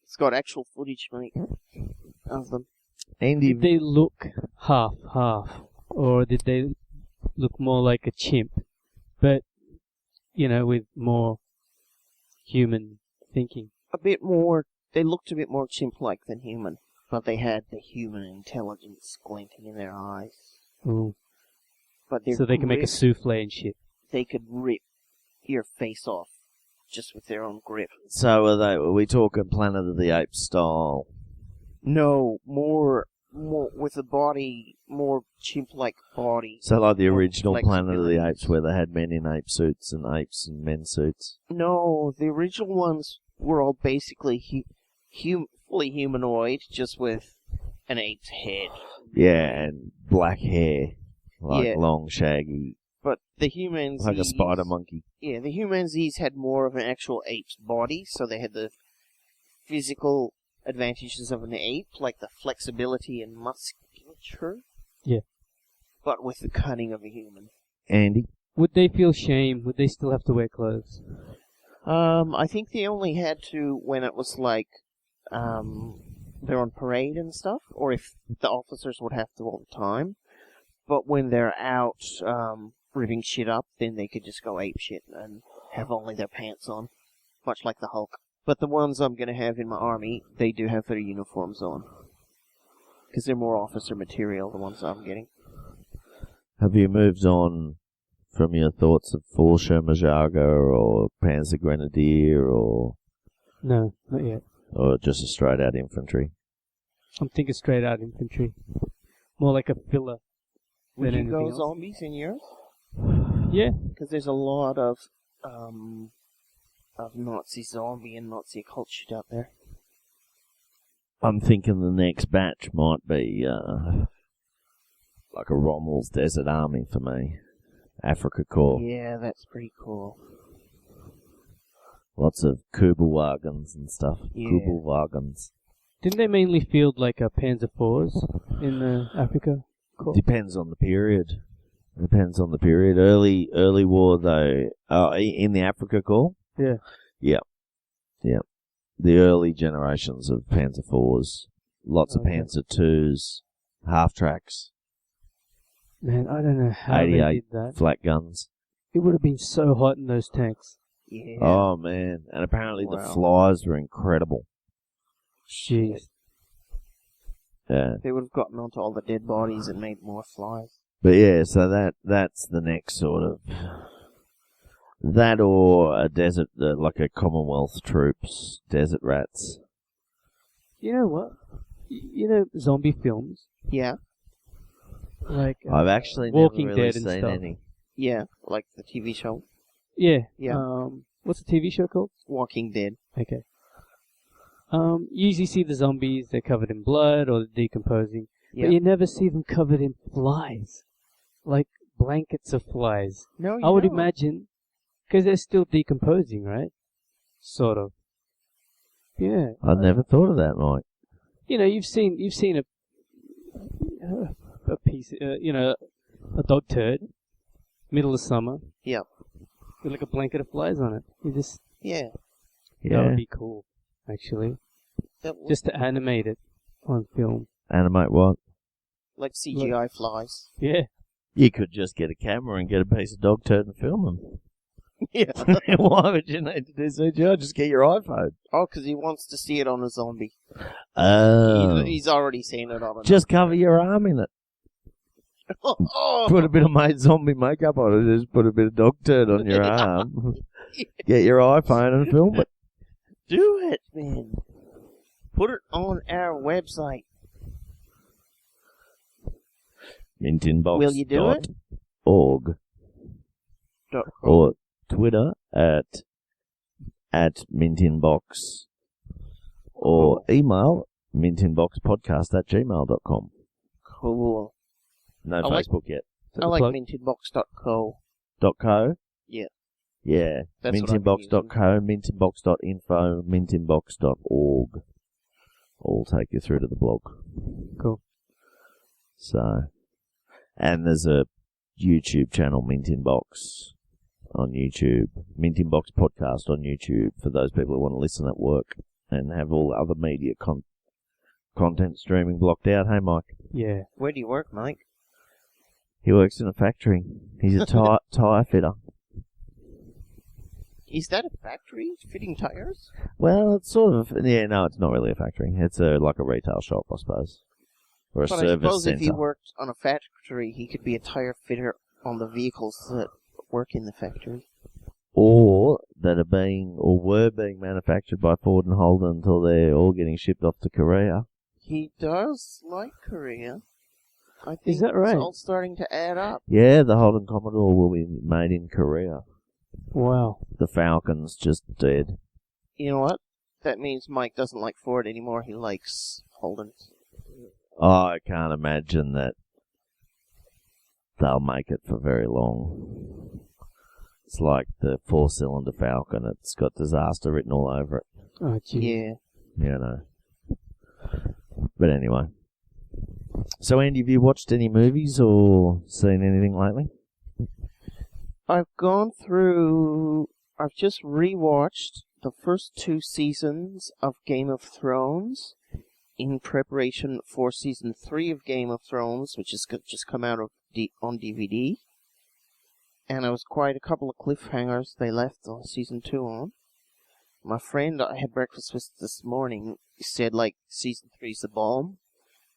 B: It's got actual footage, mate, of them.
A: Andy,
C: Did they look half, or did they look more like a chimp, but with more human thinking?
B: A bit more, they looked a bit more chimp-like than human, but they had the human intelligence glinting in their eyes.
C: Ooh.
B: But they
C: So they can make a souffle and shit.
B: They could rip your face off just with their own grip.
A: so are we talking Planet of the Apes style?
B: No, more with a body, more chimp-like body.
A: So like the
B: More
A: original Planet of the
B: flexibility.
A: Apes where they had men in ape suits and apes in men's suits?
B: No, the original ones were all basically fully humanoid, just with an ape's head.
A: Yeah, and black hair. Like
B: Yeah.
A: long, shaggy,
B: But the humans...
A: like a spider monkey.
B: Yeah, the humanzees had more of an actual ape's body, so they had the physical advantages of an ape, like the flexibility and musculature.
C: Yeah.
B: But with the cunning of a human.
A: Andy?
C: Would they feel shame? Would they still have to wear clothes?
B: I think they only had to when it was like, they're on parade and stuff, or if the officers would have to all the time. But when they're out, ripping shit up, then they could just go ape shit and have only their pants on. Much like the Hulk. But the ones I'm gonna have in my army, they do have their uniforms on. Because they're more officer material, the ones I'm getting.
A: Have you moved on from your thoughts of Fallschirmjäger or Panzer Grenadier or
C: No, not yet.
A: just a straight out infantry?
C: I'm thinking straight out infantry. More like a filler
B: Would
C: than
B: you
C: anything
B: go
C: else.
B: zombies in yours?
C: Yeah.
B: Because there's a lot of Nazi zombie and Nazi occult shit out there.
A: I'm thinking the next batch might be like a Rommel's Desert Army for me. Africa Corps.
B: Yeah, that's pretty cool.
A: Lots of Kubelwagens and stuff.
B: Yeah.
A: Kubelwagens.
C: Didn't they mainly field like a Panzer IVs in Africa? Cool.
A: Depends on the period. Early war though. In the Africa Corps?
C: Yeah.
A: Yeah. The early generations of Panzer IVs. Lots of
C: Okay.
A: Panzer IIs. Half tracks.
C: Man, I don't know how
A: 88
C: they did that.
A: Flat guns.
C: It would have been so hot in those tanks.
B: Yeah.
A: Oh man. And apparently the
B: Wow.
A: flies were incredible.
C: Jeez.
A: Yeah.
B: They would have gotten onto all the dead bodies and made more flies.
A: But yeah, so that's the next sort of that or a desert like a Commonwealth troops desert rats.
C: You know what? You know zombie films?
B: Yeah.
C: Like
A: I've actually
C: Walking
A: never really
C: Dead and
A: seen
C: stuff.
A: any.
B: Yeah, like the TV show
C: Yeah.
B: Yeah.
C: What's the TV show called?
B: Walking Dead.
C: Okay. You usually see the zombies, they're covered in blood or they're decomposing.
B: Yeah.
C: But you never see them covered in flies. Like blankets of flies.
B: No, you
C: I would
B: don't.
C: imagine, because they're still decomposing, right? Sort of. Yeah.
A: I never thought of that, Mike.
C: You know, you've seen a piece, a dog turd, middle of summer.
B: Yeah.
C: With like a blanket of flies on it. You just
B: Yeah.
C: that
A: Yeah.
C: would be cool, actually.
B: That was
C: Just to animate it on film.
A: Animate what?
B: like CGI flies.
C: Yeah.
A: You could just get a camera and get a piece of dog turd and film them.
B: Yeah.
A: Why would you need to do CGI? Just get your iPhone.
B: Oh, because he wants to see it on a zombie.
A: Oh.
B: He's already seen it on a
A: Just cover your arm in it.
B: Oh.
A: Put a bit of made zombie makeup on it. Just put a bit of dog turd on your arm. Get your iPhone and film it.
B: Do it, man. Put it on our website.
A: Mintinbox.
B: Will you do it?
A: .org. Or Twitter at Mintinbox. Or email mintinboxpodcast@gmail.com.
B: Cool.
A: No
B: I like-
A: Facebook yet.
B: I like mintinbox.co.
A: .co?
B: Yeah.
A: Yeah.
B: That's what I've been
A: Mintinbox.co, mintinbox.info, mintinbox.org. All take you through to the blog.
C: Cool.
A: So, and there's a YouTube channel, Mintinbox, on YouTube. Mintinbox Podcast on YouTube for those people who want to listen at work and have all other media content streaming blocked out. Hey, Mike.
C: Yeah.
B: Where do you work, Mike?
A: He works in a factory. He's a tyre fitter.
B: Is that a factory fitting tires?
A: Well, it's sort of, yeah, no, it's not really a factory. It's like a retail shop, I suppose. Or a
B: But I
A: service
B: suppose
A: centre.
B: if he worked on a factory, he could be a tire fitter on the vehicles that work in the factory.
A: Or that are being, or were being manufactured by Ford and Holden until they're all getting shipped off to Korea.
B: He does like Korea. I think
C: Is that right?
B: It's all starting to add up.
A: Yeah, the Holden Commodore will be made in Korea.
C: Wow.
A: The Falcon's just dead.
B: You know what? That means Mike doesn't like Ford anymore. He likes Holden.
A: I can't imagine that they'll make it for very long. It's like the 4-cylinder Falcon. It's got disaster written all over it.
C: Oh, gee.
B: Yeah.
A: You know. But anyway. So, Andy, have you watched any movies or seen anything lately?
B: I've just rewatched the first 2 seasons of Game of Thrones in preparation for season 3 of Game of Thrones, which has just come out on DVD. And I was quite a couple of cliffhangers they left on season 2 on. My friend I had breakfast with this morning said, like, season 3's the bomb,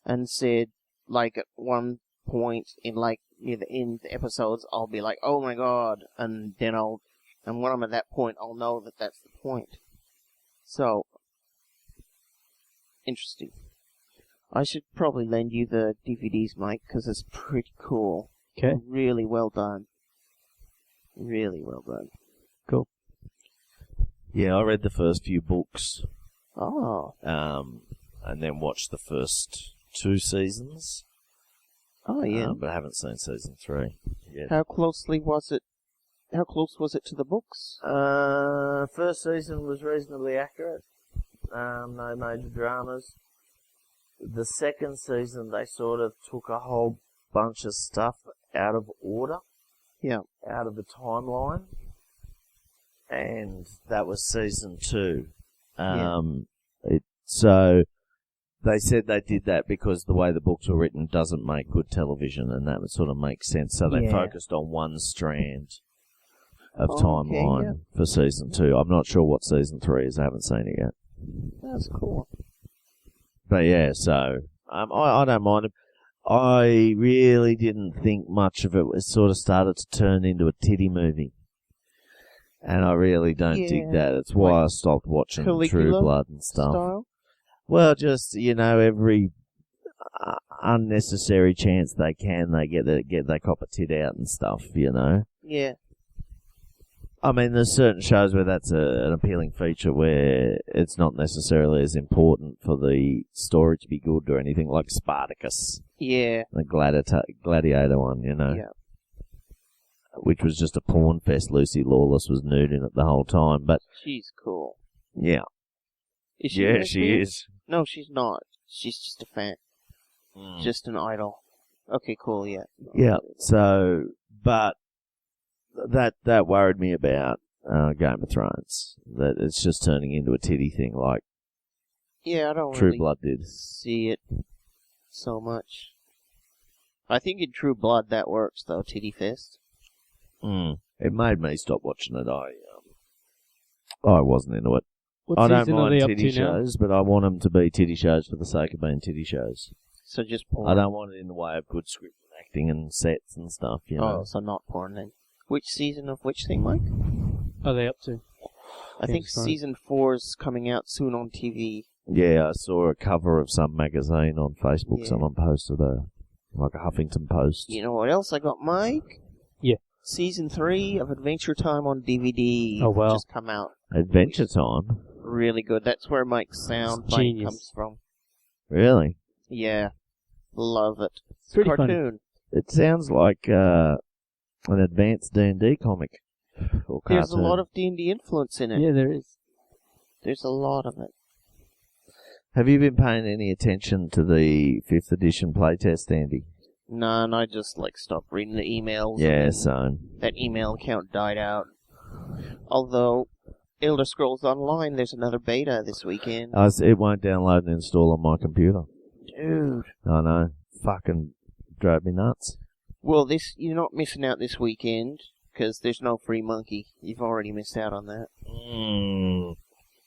B: and said, like, at one point in, like, near the end of the episodes, I'll be like, oh my god, and then and when I'm at that point, I'll know that that's the point. So, interesting. I should probably lend you the DVDs, Mike, because it's pretty cool.
C: Okay.
B: Really well done. Really well done.
A: Yeah, I read the first few books.
B: Oh.
A: And then watched the first 2 seasons.
B: Oh, yeah.
A: But I haven't seen season 3 yet.
B: How close was it to the books?
A: First season was reasonably accurate. No major dramas. The second season, they sort of took a whole bunch of stuff out of order.
B: Yeah.
A: Out of the timeline. And that was season 2. So they said they did that because the way the books were written doesn't make good television, and that would sort of make sense. So they focused on one strand of timeline for season 2. I'm not sure what season 3 is. I haven't seen it yet.
B: That's cool.
A: But yeah, so I don't mind it. I really didn't think much of it. It sort of started to turn into a titty movie. And I really don't dig that. It's why I stopped watching True Blood and stuff.
B: Style?
A: Well, just, every unnecessary chance they can, they they cop a tit out and stuff,
B: Yeah.
A: I mean, there's certain shows where that's an appealing feature where it's not necessarily as important for the story to be good or anything, like Spartacus.
B: Yeah.
A: The gladiator one,
B: Yeah.
A: Which was just a porn fest. Lucy Lawless was nude in it the whole time, but...
B: She's cool.
A: Yeah.
B: Is she
A: Yeah, she is.
B: No, she's not. She's just a fan. Just an idol. Okay, cool, yeah.
A: Yeah, so... But... That worried me about Game of Thrones. That it's just turning into a titty thing like
B: I don't
A: True
B: really
A: Blood did.
B: see it so much. I think in True Blood that works, though, Titty Fist.
A: It made me stop watching it. I wasn't into it.
C: What
A: I don't
C: season are
A: mind
C: they up
A: titty
C: to now?
A: shows, but I want them to be titty shows for the sake of being titty shows.
B: So just porn.
A: I don't want it in the way of good script and acting and sets and stuff, you know.
B: Oh, so not porn then. Which season of which thing, Mike?
C: Are they up to?
B: I think
C: Sorry.
B: season 4's coming out soon on TV.
A: Yeah, I saw a cover of some magazine on Facebook.
B: Yeah.
A: Someone posted a Huffington Post.
B: You know what else I got, Mike?
C: Yeah.
B: Season 3 of Adventure Time on DVD.
C: Oh, wow.
B: Just come out.
A: Adventure Time?
B: Really good. That's where Mike's sound bite
C: Genius.
B: comes from.
A: Really?
B: Yeah. Love it. It's a
C: Pretty funny.
B: cartoon.
A: It sounds like an advanced D&D comic. Or
B: There's a
A: cartoon.
B: lot of D&D influence in it.
C: Yeah, there is.
B: There's a lot of it.
A: Have you been paying any attention to the 5th edition playtest, Andy?
B: No, and I just stopped reading the emails.
A: Yeah,
B: and
A: so.
B: that email account died out. Although, Elder Scrolls Online, there's another beta this weekend.
A: It won't download and install on my computer.
B: Dude.
A: I know. Fucking drove me nuts.
B: Well, you're not missing out this weekend, because there's no free monkey. You've already missed out on that.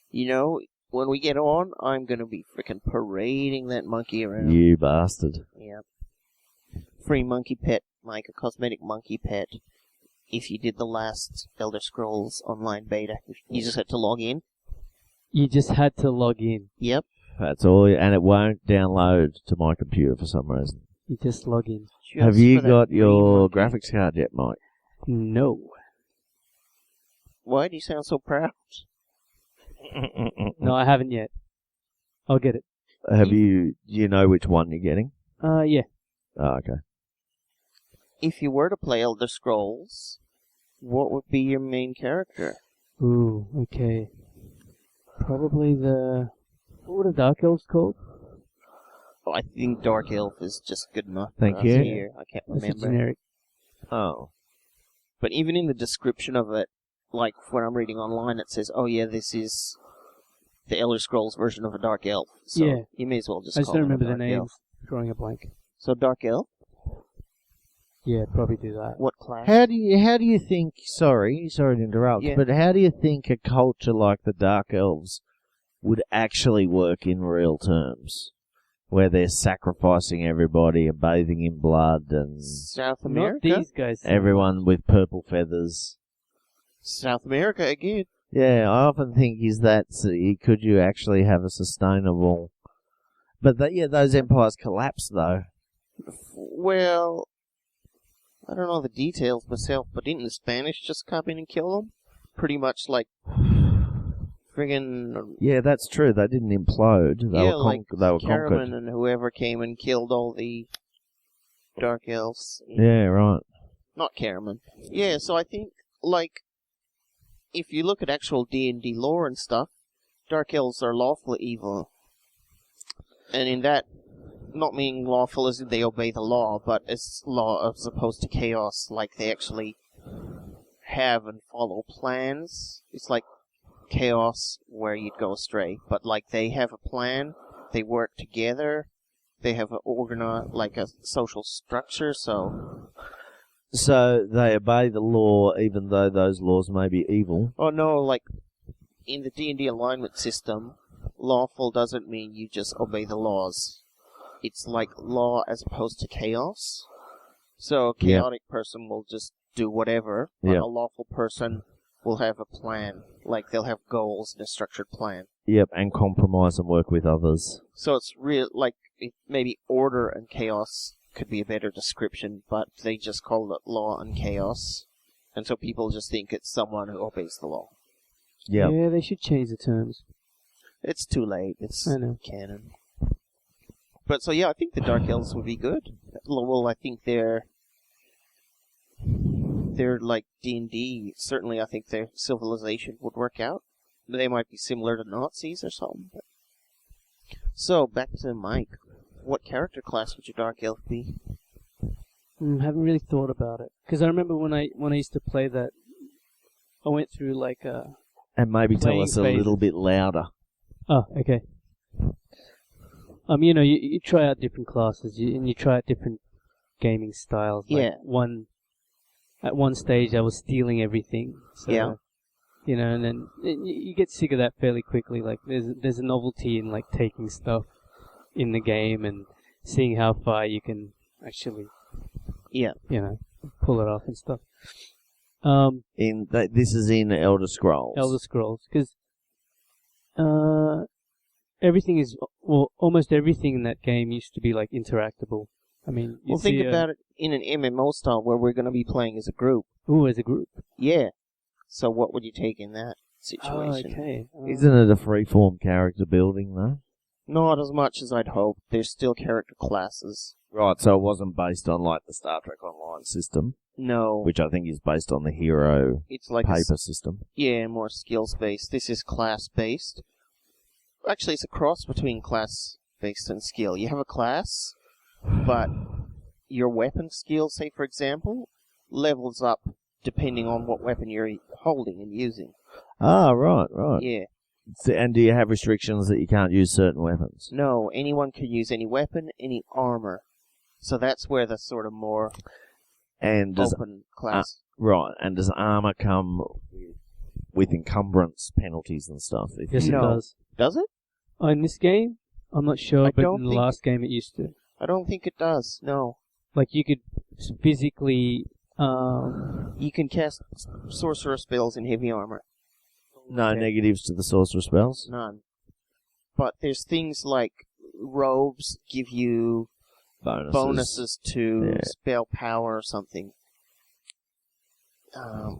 B: You know, when we get on, I'm going to be freaking parading that monkey around.
A: You bastard.
B: Yep. Free monkey pet, Mike, a cosmetic monkey pet. If you did the last Elder Scrolls Online beta, you just had to log in.
C: You just had to log in.
B: Yep.
A: That's all, and it won't download to my computer for some reason.
C: You just log in.
B: Just
A: Have you
B: for that
A: got
B: free
A: your
B: monkey.
A: graphics card yet, Mike?
C: No.
B: Why do you sound so proud?
C: No, I haven't yet. I'll get it.
A: Do you know which one you're getting?
C: Yeah.
A: Oh, okay.
B: If you were to play Elder Scrolls, what would be your main character?
C: Ooh, okay. Probably what were the Dark Elves called?
B: Oh, I think Dark Elf is just good enough.
A: Thank
B: for us
A: you.
B: Here. I can't
C: That's a
B: remember.
C: generic.
A: Oh.
B: But even in the description of it, like when I'm reading online, it says, "Oh yeah, this is the Elder Scrolls version of a Dark Elf." So
C: Yeah.
B: you may as well just.
C: I just
B: call
C: don't
B: him a
C: remember the
B: Dark
C: names.
B: Elf.
C: Drawing a blank.
B: So Dark Elf,
C: Yeah, probably do that.
B: what class?
A: How do you think, sorry to interrupt,
B: Yeah.
A: but how do you think a culture like the Dark Elves would actually work in real terms? Where they're sacrificing everybody and bathing in blood and
B: South
C: Not
B: America.
C: these guys.
A: everyone with purple feathers.
B: South America again.
A: Yeah, I often think could you actually have a sustainable... But those empires collapse though.
B: Well, I don't know the details myself, but didn't the Spanish just come in and kill them? Pretty much like friggin'
A: Yeah, that's true. They didn't implode. They
B: yeah,
A: were
B: like
A: they were
B: Caraman
A: conquered.
B: and whoever came and killed all the Dark Elves.
A: Yeah, right.
B: Not Caraman. Yeah, so I think if you look at actual D&D lore and stuff, Dark Elves are lawful evil. And in that, not meaning lawful as in they obey the law, but as law as opposed to chaos, like they actually have and follow plans. It's like chaos where you'd go astray, but they have a plan, they work together, they have a social structure, so...
A: So they obey the law even though those laws may be evil.
B: Oh no, in the D&D alignment system, lawful doesn't mean you just obey the laws. It's like law as opposed to chaos. So a chaotic person will just do whatever, but a lawful person will have a plan. They'll have goals and a structured plan.
A: Yep, and compromise and work with others.
B: So it's real, maybe order and chaos could be a better description, but they just call it law and chaos. And so people just think it's someone who obeys the law.
A: Yep.
C: Yeah, they should change the terms.
B: It's too late. It's
C: I know.
B: canon. But so yeah, I think the Dark Elves would be good. Well, I think they're like D&D. Certainly, I think their civilization would work out. They might be similar to Nazis or something. But... So back to Mike. What character class would your Dark Elf be?
C: Haven't really thought about it. Because I remember when I used to play that, I went through
A: And maybe tell
C: playing
A: us a
C: phase.
A: little bit louder.
C: Oh, okay. You try out different classes, and you try out different gaming styles. Like at one stage, I was stealing everything. So,
B: Yeah.
C: You know, and then you get sick of that fairly quickly. Like, there's a novelty in like taking stuff in the game and seeing how far you can actually, pull it off and stuff.
A: This is in Elder Scrolls.
C: Elder Scrolls, because everything is, well, almost everything in that game used to be like interactable. I mean,
B: Well, think about it in an MMO style where we're going to be playing as a group.
C: Ooh, as a group.
B: Yeah. So what would you take in that situation?
C: Oh, okay.
A: Isn't it a free-form character building, though?
B: Not as much as I'd hoped. There's still character classes.
A: Right, so it wasn't based on, like, the Star Trek Online system,
B: No.
A: which I think is based on the Hero
B: It's like
A: paper system.
B: Yeah, more skills-based. This is class-based. Actually, it's a cross between class-based and skill. You have a class, but your weapon skill, say for example, levels up depending on what weapon you're holding and using.
A: Ah, right.
B: Yeah.
A: And do you have restrictions that you can't use certain weapons?
B: No, anyone can use any weapon, any armor. So that's where the sort of more
A: And does
B: open class.
A: right, and does armor come with encumbrance penalties and stuff?
C: Yes, it
B: No.
C: does.
B: Does it?
C: Oh, in this game, I'm not sure,
B: I
C: but
B: don't
C: in the
B: think-
C: last game it used to.
B: I don't think it does. No.
C: Like, you could physically,
B: You can cast sorcerer spells in heavy armor.
A: No
C: Okay.
A: negatives to the sorcerer spells?
B: None. But there's things like robes give you bonuses to spell power or something.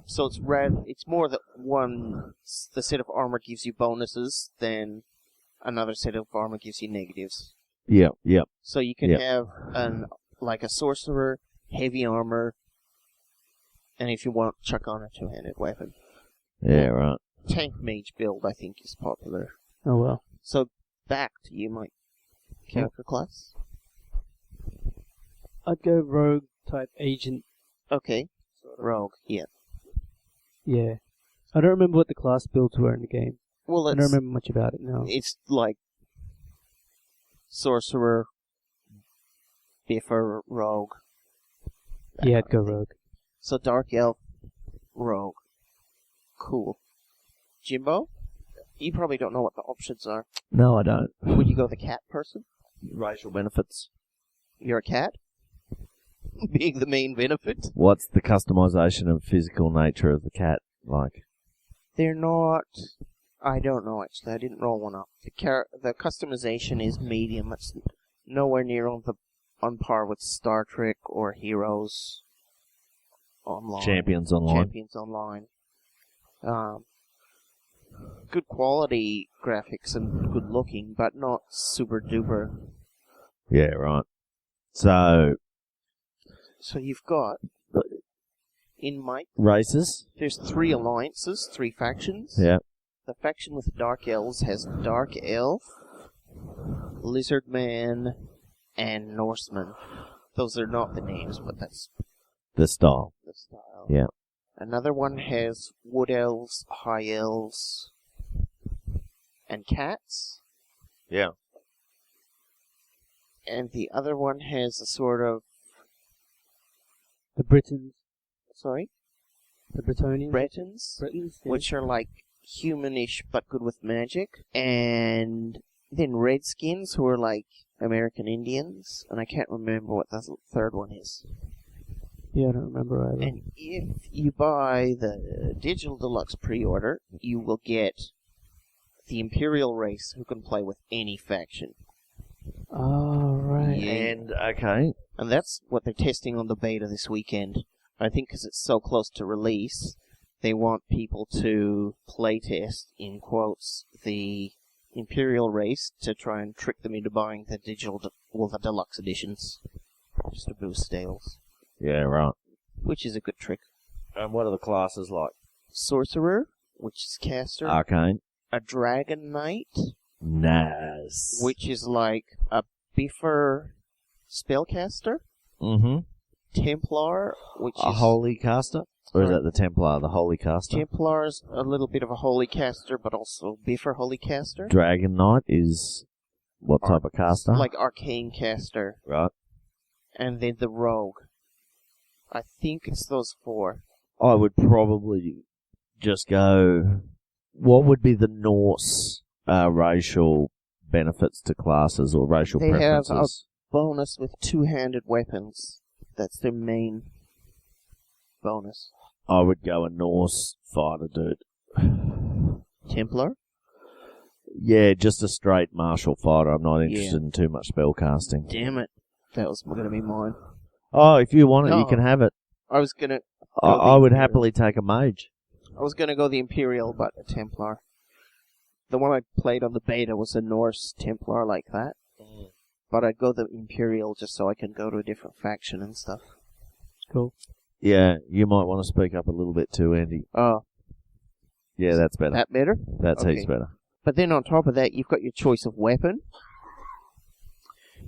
B: So it's more that the set of armor gives you bonuses than another set of armor gives you negatives.
A: Yep.
B: So you can have a sorcerer, heavy armor, and if you want, chuck on a two-handed weapon.
A: Yeah, right.
B: Tank mage build, I think, is popular.
C: oh well.
B: So back to you, Mike. Character class?
C: I'd go rogue type agent.
B: Okay. Rogue, yeah.
C: Yeah. I don't remember what the class builds were in the game.
B: Well,
C: I don't remember much about it now.
B: it's like sorcerer, biffer, rogue.
C: Yeah, I'd go rogue.
B: So dark elf, rogue. Cool. Jimbo? You probably don't know what the options are.
A: No, I don't.
B: Would you go the cat person?
A: Racial benefits.
B: You're a cat? Being the main benefit?
A: What's the customization of physical nature of the cat like?
B: They're not... I don't know, actually. I didn't roll one up. The customization is medium. It's nowhere near on par with Star Trek or Heroes Online.
A: Champions Online.
B: Champions Online. Good quality graphics and good looking, but not super duper.
A: Yeah, right. So
B: You've got, in Mike,
A: races?
B: there's 3 alliances, 3 factions.
A: Yeah.
B: The faction with the Dark Elves has Dark Elf, Lizard Man, and Norseman. Those are not the names, but that's
A: The style.
B: the style.
A: Yeah.
B: Another one has Wood Elves, High Elves, and Cats.
A: Yeah.
B: And the other one has a sort of...
C: The Britons.
B: Sorry?
C: The Bretonians.
B: Bretons?
C: Britons. Yeah.
B: Which are like humanish but good with magic. And then Redskins, who are like American Indians. And I can't remember what the third one is.
C: Yeah, I don't remember either.
B: And if you buy the Digital Deluxe pre-order, you will get the Imperial race who can play with any faction.
C: Oh, right.
B: Yeah.
A: And, okay.
B: And that's what they're testing on the beta this weekend. I think because it's so close to release, they want people to playtest, in quotes, the Imperial race to try and trick them into buying the the deluxe editions. Just to boost sales.
A: Yeah, right.
B: Which is a good trick.
A: And what are the classes like?
B: Sorcerer, which is caster.
A: Arcane.
B: A Dragon Knight,
A: Nice.
B: which is like a biffer spellcaster.
A: Mm-hmm.
B: Templar, which
A: A
B: is...
A: holy caster? Or is
B: Sorry.
A: that the Templar, the holy caster?
B: Templar's a little bit of a holy caster, but also biffer holy caster.
A: Dragon Knight is what type of caster?
B: Like arcane caster.
A: Right.
B: and then the rogue. I think it's those 4.
A: I would probably just go. What would be the Norse racial benefits to classes or racial
B: They have
A: preferences?
B: Bonus with 2-handed weapons. That's their main bonus.
A: I would go a Norse fighter, dude.
B: Templar?
A: Yeah, just a straight martial fighter. I'm not
B: Yeah.
A: interested in too much spell casting.
B: Damn it. That was going to be mine.
A: Oh, if you want it, you
B: No.
A: can have it.
B: I was going to
A: I would
B: Imperial.
A: happily take a mage.
B: go the Imperial, but a Templar. The one I played on the beta was a Norse Templar like that. But I'd go the Imperial just so I can go to a different faction and stuff.
C: Cool.
A: Yeah, you might want to speak up a little bit too, Andy.
B: Oh,
A: Yeah, that's better.
B: that better?
A: That's
B: Okay.
A: heaps better.
B: But then on top of that, you've got your choice of weapon.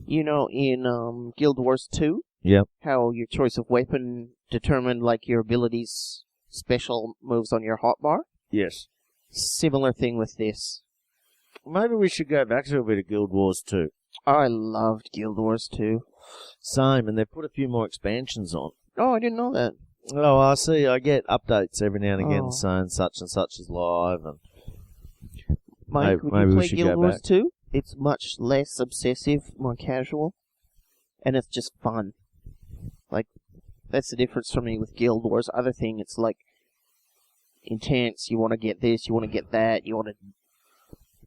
B: You know, in Guild Wars 2,
A: Yep.
B: how your choice of weapon determined like your abilities, special moves on your hotbar?
A: Yes.
B: Similar thing with this.
A: Maybe we should go back to a bit of Guild Wars 2.
B: I loved Guild Wars 2.
A: Same, and they've put a few more expansions on.
B: Oh, I didn't know that.
A: Oh, I see. I get updates every now and again
B: Oh.
A: saying such and such is live. And
B: Mike,
A: Maybe
B: when
A: we
B: you play
A: should
B: Guild
A: go
B: Wars
A: back.
B: 2, it's much less obsessive, more casual, and it's just fun. Like, that's the difference for me with Guild Wars. Other thing, it's like intense. You want to get this, you want to get that, you want to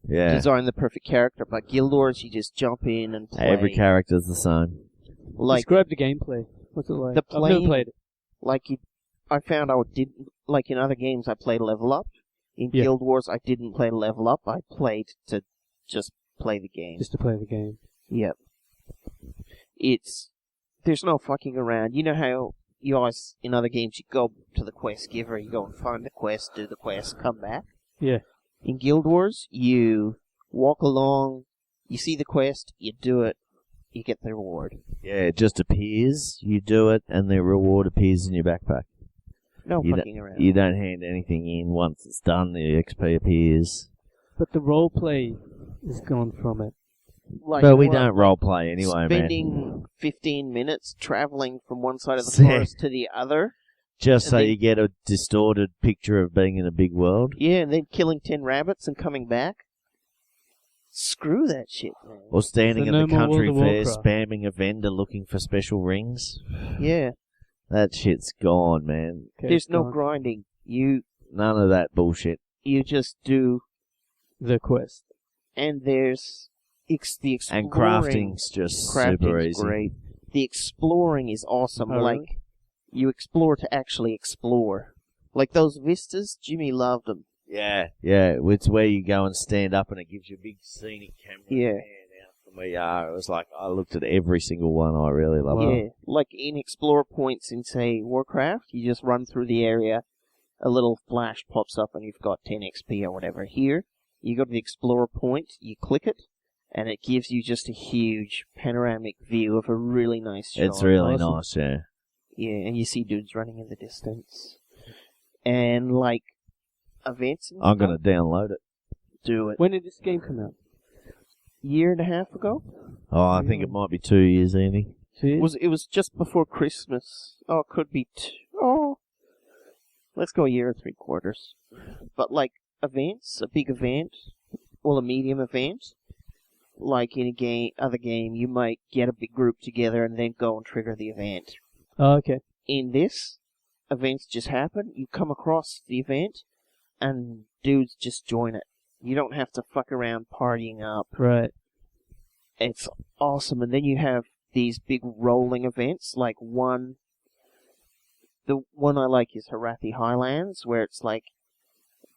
A: yeah,
B: design the perfect character. But Guild Wars, you just jump in and play.
A: every character's the same.
B: Like,
C: Describe the gameplay. What's it like?
B: The
C: I've never
B: playing-
C: played it.
B: like I found I didn't, like in other games, I played level up. In
C: Yeah.
B: Guild Wars, I didn't play level up. I played to just play the game.
C: Just to play the game.
B: Yep. There's no fucking around. You know how you always, in other games, you go to the quest giver, you go and find the quest, do the quest, come back.
C: Yeah.
B: In Guild Wars, you walk along, you see the quest, you do it, you get the reward.
A: Yeah, it just appears, you do it, and the reward appears in your backpack.
B: No
A: You
B: fucking around.
A: You don't hand anything in. Once it's done, the XP appears.
C: But the role play is gone from it.
B: Like,
A: But we
B: what,
A: don't role play anyway, man.
B: spending 15 minutes traveling from one side of the
A: Yeah.
B: forest to the other.
A: Just
B: and
A: so
B: then-
A: you get a distorted picture of being in a big world.
B: Yeah, and then killing 10 rabbits and coming back. Screw that shit, man.
A: Or standing
C: So
A: at
C: no
A: the
C: more
A: country
C: World of
A: fair
C: Warcraft.
A: spamming a vendor looking for special rings.
B: Yeah,
A: That shit's gone, man.
C: Okay,
B: there's no
C: gone.
B: grinding. You
A: None of that bullshit.
B: just do,
C: The quest.
B: and there's the exploring.
A: And crafting's just super
B: Crafting's
A: easy.
B: great. The exploring is awesome.
C: Oh,
B: like,
C: really?
B: you explore to actually explore. Like those vistas, Jimmy loved them.
A: Yeah, it's where you go and stand up and it gives you a big scenic camera
B: Yeah.
A: pan out from where you are. It was like, I looked at every single one. I really love
C: Wow.
A: it.
B: Yeah, like in explore points in, say, Warcraft, you just run through the area, a little flash pops up and you've got 10 XP or whatever. Here, you go to the explore point, you click it, and it gives you just a huge panoramic view of a really nice shot.
A: It's really
C: Awesome.
A: nice, yeah.
B: Yeah, and you see dudes running in the distance. And, like, events and
A: I'm
B: stuff,
A: going to download it.
B: do it.
C: When did this game come out?
B: Year and a half ago?
A: Oh, I think it might be 2 years, Andy.
C: 2 years?
B: It was just before Christmas. Oh, it could be let's go a year and 3/4. But like events, a big event, well, a medium event, like in other game, you might get a big group together and then go and trigger the event.
C: Oh, okay.
B: In this, events just happen. You come across the event, and dudes just join it. You don't have to fuck around partying up.
C: Right.
B: It's awesome. And then you have these big rolling events, like the one I like is Harathi Highlands, where it's like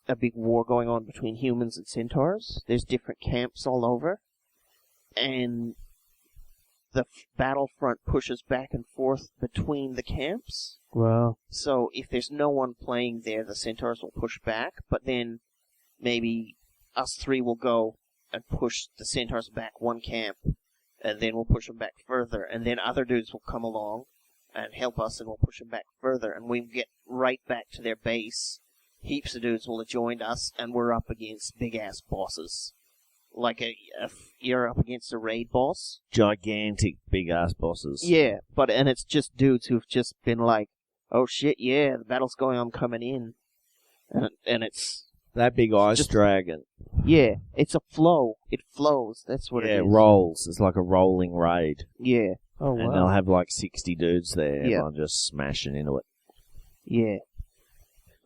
B: a big war going on between humans and centaurs. There's different camps all over, and the battlefront pushes back and forth between the camps.
C: Wow.
B: So if there's no one playing there, the centaurs will push back, but then maybe us three will go and push the centaurs back one camp, and then we'll push them back further, and then other dudes will come along and help us, and we'll push them back further, and we get right back to their base. Heaps of dudes will have joined us, and we're up against big-ass bosses. like you're up against a raid boss.
A: Gigantic, big-ass bosses.
B: Yeah, and it's just dudes who've just been like, oh shit, yeah, the battle's going on, coming in. And it's...
A: That big ice dragon.
B: Yeah, it's a flow. It flows, that's what it is.
A: Yeah, it rolls. It's like a rolling raid.
B: Yeah.
C: Oh, wow.
A: And they'll have like 60 dudes there,
B: Yeah.
A: everyone just smashing into it.
B: Yeah.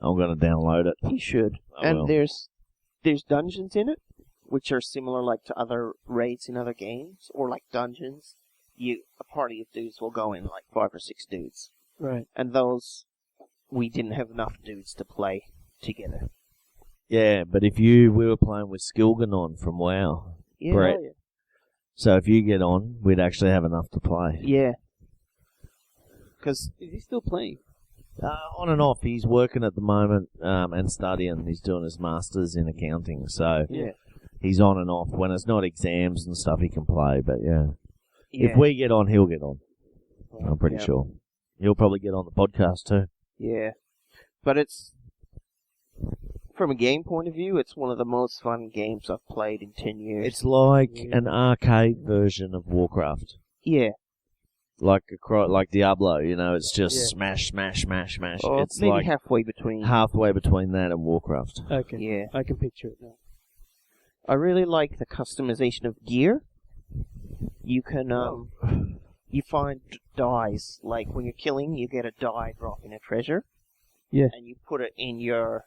A: I'm going to download it.
B: You should.
A: I will.
B: There's dungeons in it, which are similar like to other raids in other games, or like dungeons. A party of dudes will go in, like 5 or 6 dudes.
C: Right.
B: And those, we didn't have enough dudes to play together.
A: Yeah, but we were playing with Skilganon from WoW,
B: Yeah,
A: Brett.
B: yeah.
A: So if you get on, we'd actually have enough to play.
B: Yeah. Because
C: Is he still playing?
A: On and off, he's working at the moment and studying. He's doing his masters in accounting, so
B: yeah.
A: he's on and off. When it's not exams and stuff, he can play. But yeah, if we get on, he'll get on. I'm pretty sure. He'll probably get on the podcast too.
B: Yeah. But it's, from a game point of view, it's one of the most fun games I've played in 10 years.
A: It's like an arcade version of Warcraft.
B: Yeah.
A: Like Diablo, it's just smash, smash, smash, smash.
B: Or
A: It's
B: maybe
A: like
B: halfway between.
A: halfway between that and Warcraft.
C: Okay.
B: Yeah.
C: I can picture it now.
B: I really like the customization of gear. You can, you find dyes. Like, when you're killing, you get a dye drop in a treasure.
C: Yeah.
B: And you put it in you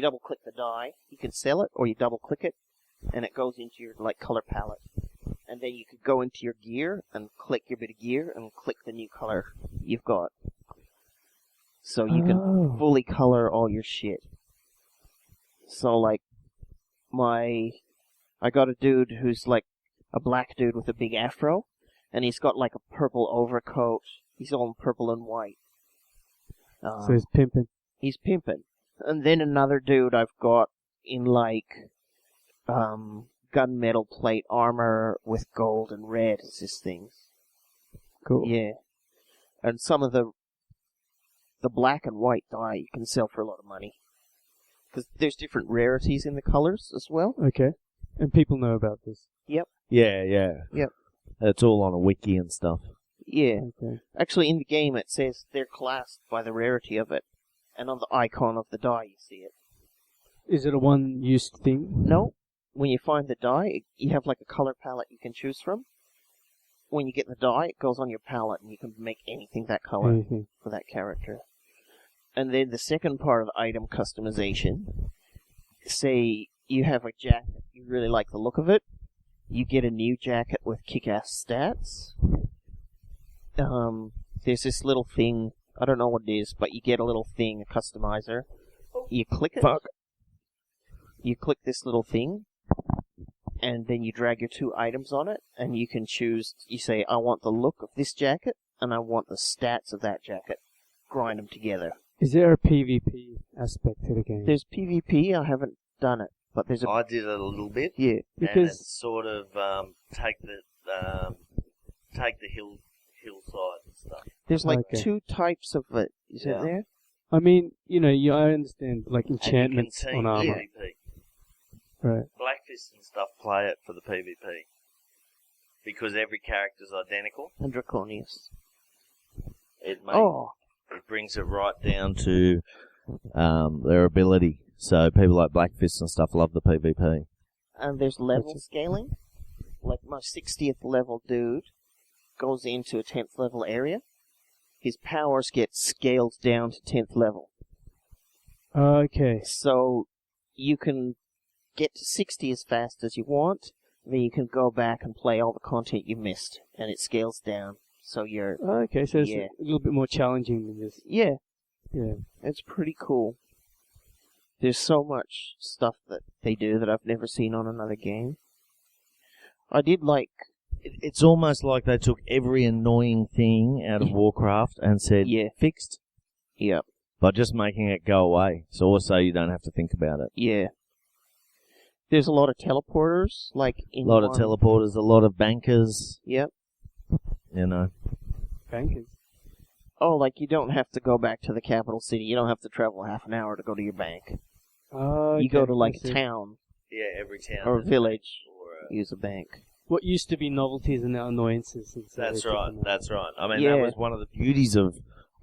B: double-click the dye. You can sell it, or you double-click it, and it goes into your, color palette. And then you could go into your gear and click your bit of gear and click the new color you've got. So you can fully color all your shit. So, I got a dude who's a black dude with a big afro, and he's got a purple overcoat. He's all in purple and white.
C: So he's pimping.
B: He's pimping. And then another dude I've got in gunmetal plate armor with gold and red as his things.
C: Cool.
B: Yeah. And some of the black and white dye you can sell for a lot of money. Because there's different rarities in the colors as well.
C: Okay. And people know about this.
B: Yep.
A: Yeah.
B: Yep.
A: It's all on a wiki and stuff.
B: Yeah.
C: Okay.
B: Actually, in the game it says they're classed by the rarity of it. And on the icon of the dye you see it.
C: Is it a one-use thing?
B: No. When you find the dye, you have a color palette you can choose from. When you get the dye, it goes on your palette and you can make anything that color
C: Anything.
B: for that character. And then the second part of the item customization, say you have a jacket, you really like the look of it, you get a new jacket with kick-ass stats. There's this little thing, I don't know what it is, but you get a little thing, a customizer. You click it.
A: Fuck.
B: You click this little thing, and then you drag your 2 items on it, and you can choose, you say, I want the look of this jacket, and I want the stats of that jacket. Grind them together.
C: Is there a PvP aspect to the game?
B: There's PvP, I haven't done it, but there's
A: I did it a little bit.
B: Yeah.
C: Because
A: and it's sort of take the hillside and stuff.
B: There's
C: Okay.
B: 2 types of it. Is it there?
C: I mean, I understand enchantments on armor.
A: PvP.
C: Right.
A: Blackfist and stuff play it for the PvP. Because every character's identical.
B: And Draconius.
A: It brings it right down to their ability. So people like Blackfist and stuff love the PvP.
B: And there's level scaling. Like my 60th level dude goes into a 10th level area. His powers get scaled down to 10th level.
C: Okay.
B: So you can get to 60 as fast as you want, then you can go back and play all the content you missed, and it scales down. So you're...
C: Okay, so it's a little bit more challenging than this.
B: Yeah.
C: Yeah.
B: It's pretty cool. There's so much stuff that they do that I've never seen on another game. I did
A: It's almost like they took every annoying thing out of Warcraft and said, fixed.
B: Yep.
A: By just making it go away. So also you don't have to think about it.
B: Yeah. There's a lot of teleporters,
A: A lot of teleporters, a lot of bankers.
B: Yep.
C: Bankers.
B: Oh, you don't have to go back to the capital city. You don't have to travel half an hour to go to your bank.
C: Okay,
B: you go to a town,
A: Yeah, every town.
B: or
A: has a
B: village
A: bank or
B: use a bank.
C: What used to be novelties are now annoyances. And so
A: That's
C: they took
A: right.
C: them out.
A: That's right. I mean,
B: Yeah.
A: that was one of the beauties of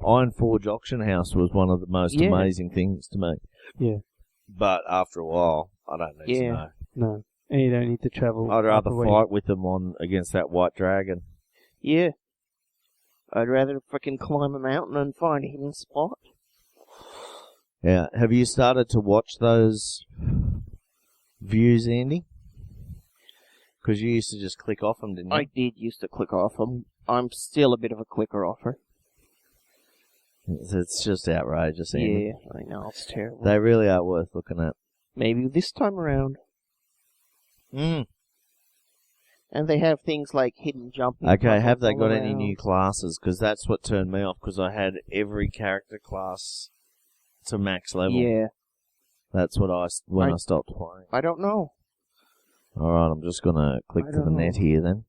A: Iron Forge Auction House. Was one of the most
B: Yeah.
A: amazing things to me.
C: Yeah.
A: But after a while, I don't need to
B: Yeah.
A: know.
C: No. And you don't need to travel.
A: I'd rather
C: half the way.
A: fight with them against that white dragon.
B: Yeah. I'd rather freaking climb a mountain and find a hidden spot.
A: Yeah. Have you started to watch those views, Andy? Because you used to just click off them, didn't you?
B: I did used to click off them. I'm still a bit of a clicker offer.
A: It's just outrageous, Andy.
B: Yeah, I know, it's terrible.
A: They really are worth looking at.
B: Maybe this time around.
A: Mm.
B: And they have things like hidden jumping.
A: Okay, have
B: puzzles
A: they
B: all
A: got any
B: around.
A: new classes? Because that's what turned me off, because I had every character class to max level.
B: Yeah,
A: That's what I stopped playing.
B: I don't know.
A: Alright, I'm just going to click
B: I
A: to the
B: don't
A: net
B: know.
A: here then.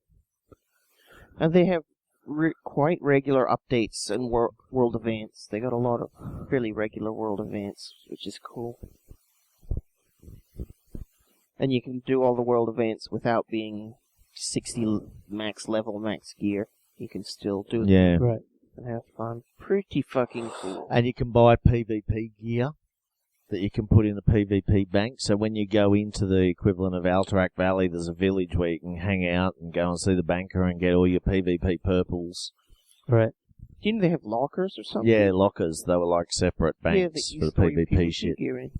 B: And they have quite regular updates and world events. They got a lot of fairly regular world events, which is cool. And you can do all the world events without being 60 max level, max gear. You can still do it
A: Yeah.
C: Right.
B: and have fun. Pretty fucking cool.
A: And you can buy PvP gear that you can put in the PvP bank. So when you go into the equivalent of Alterac Valley, there's a village where you can hang out and go and see the banker and get all your PvP purples.
C: Right.
B: Didn't they have lockers or something?
A: Yeah, lockers. They were like separate
B: Yeah, that
A: banks
B: you
A: for the
B: store your
A: PvP shit.
B: gear in.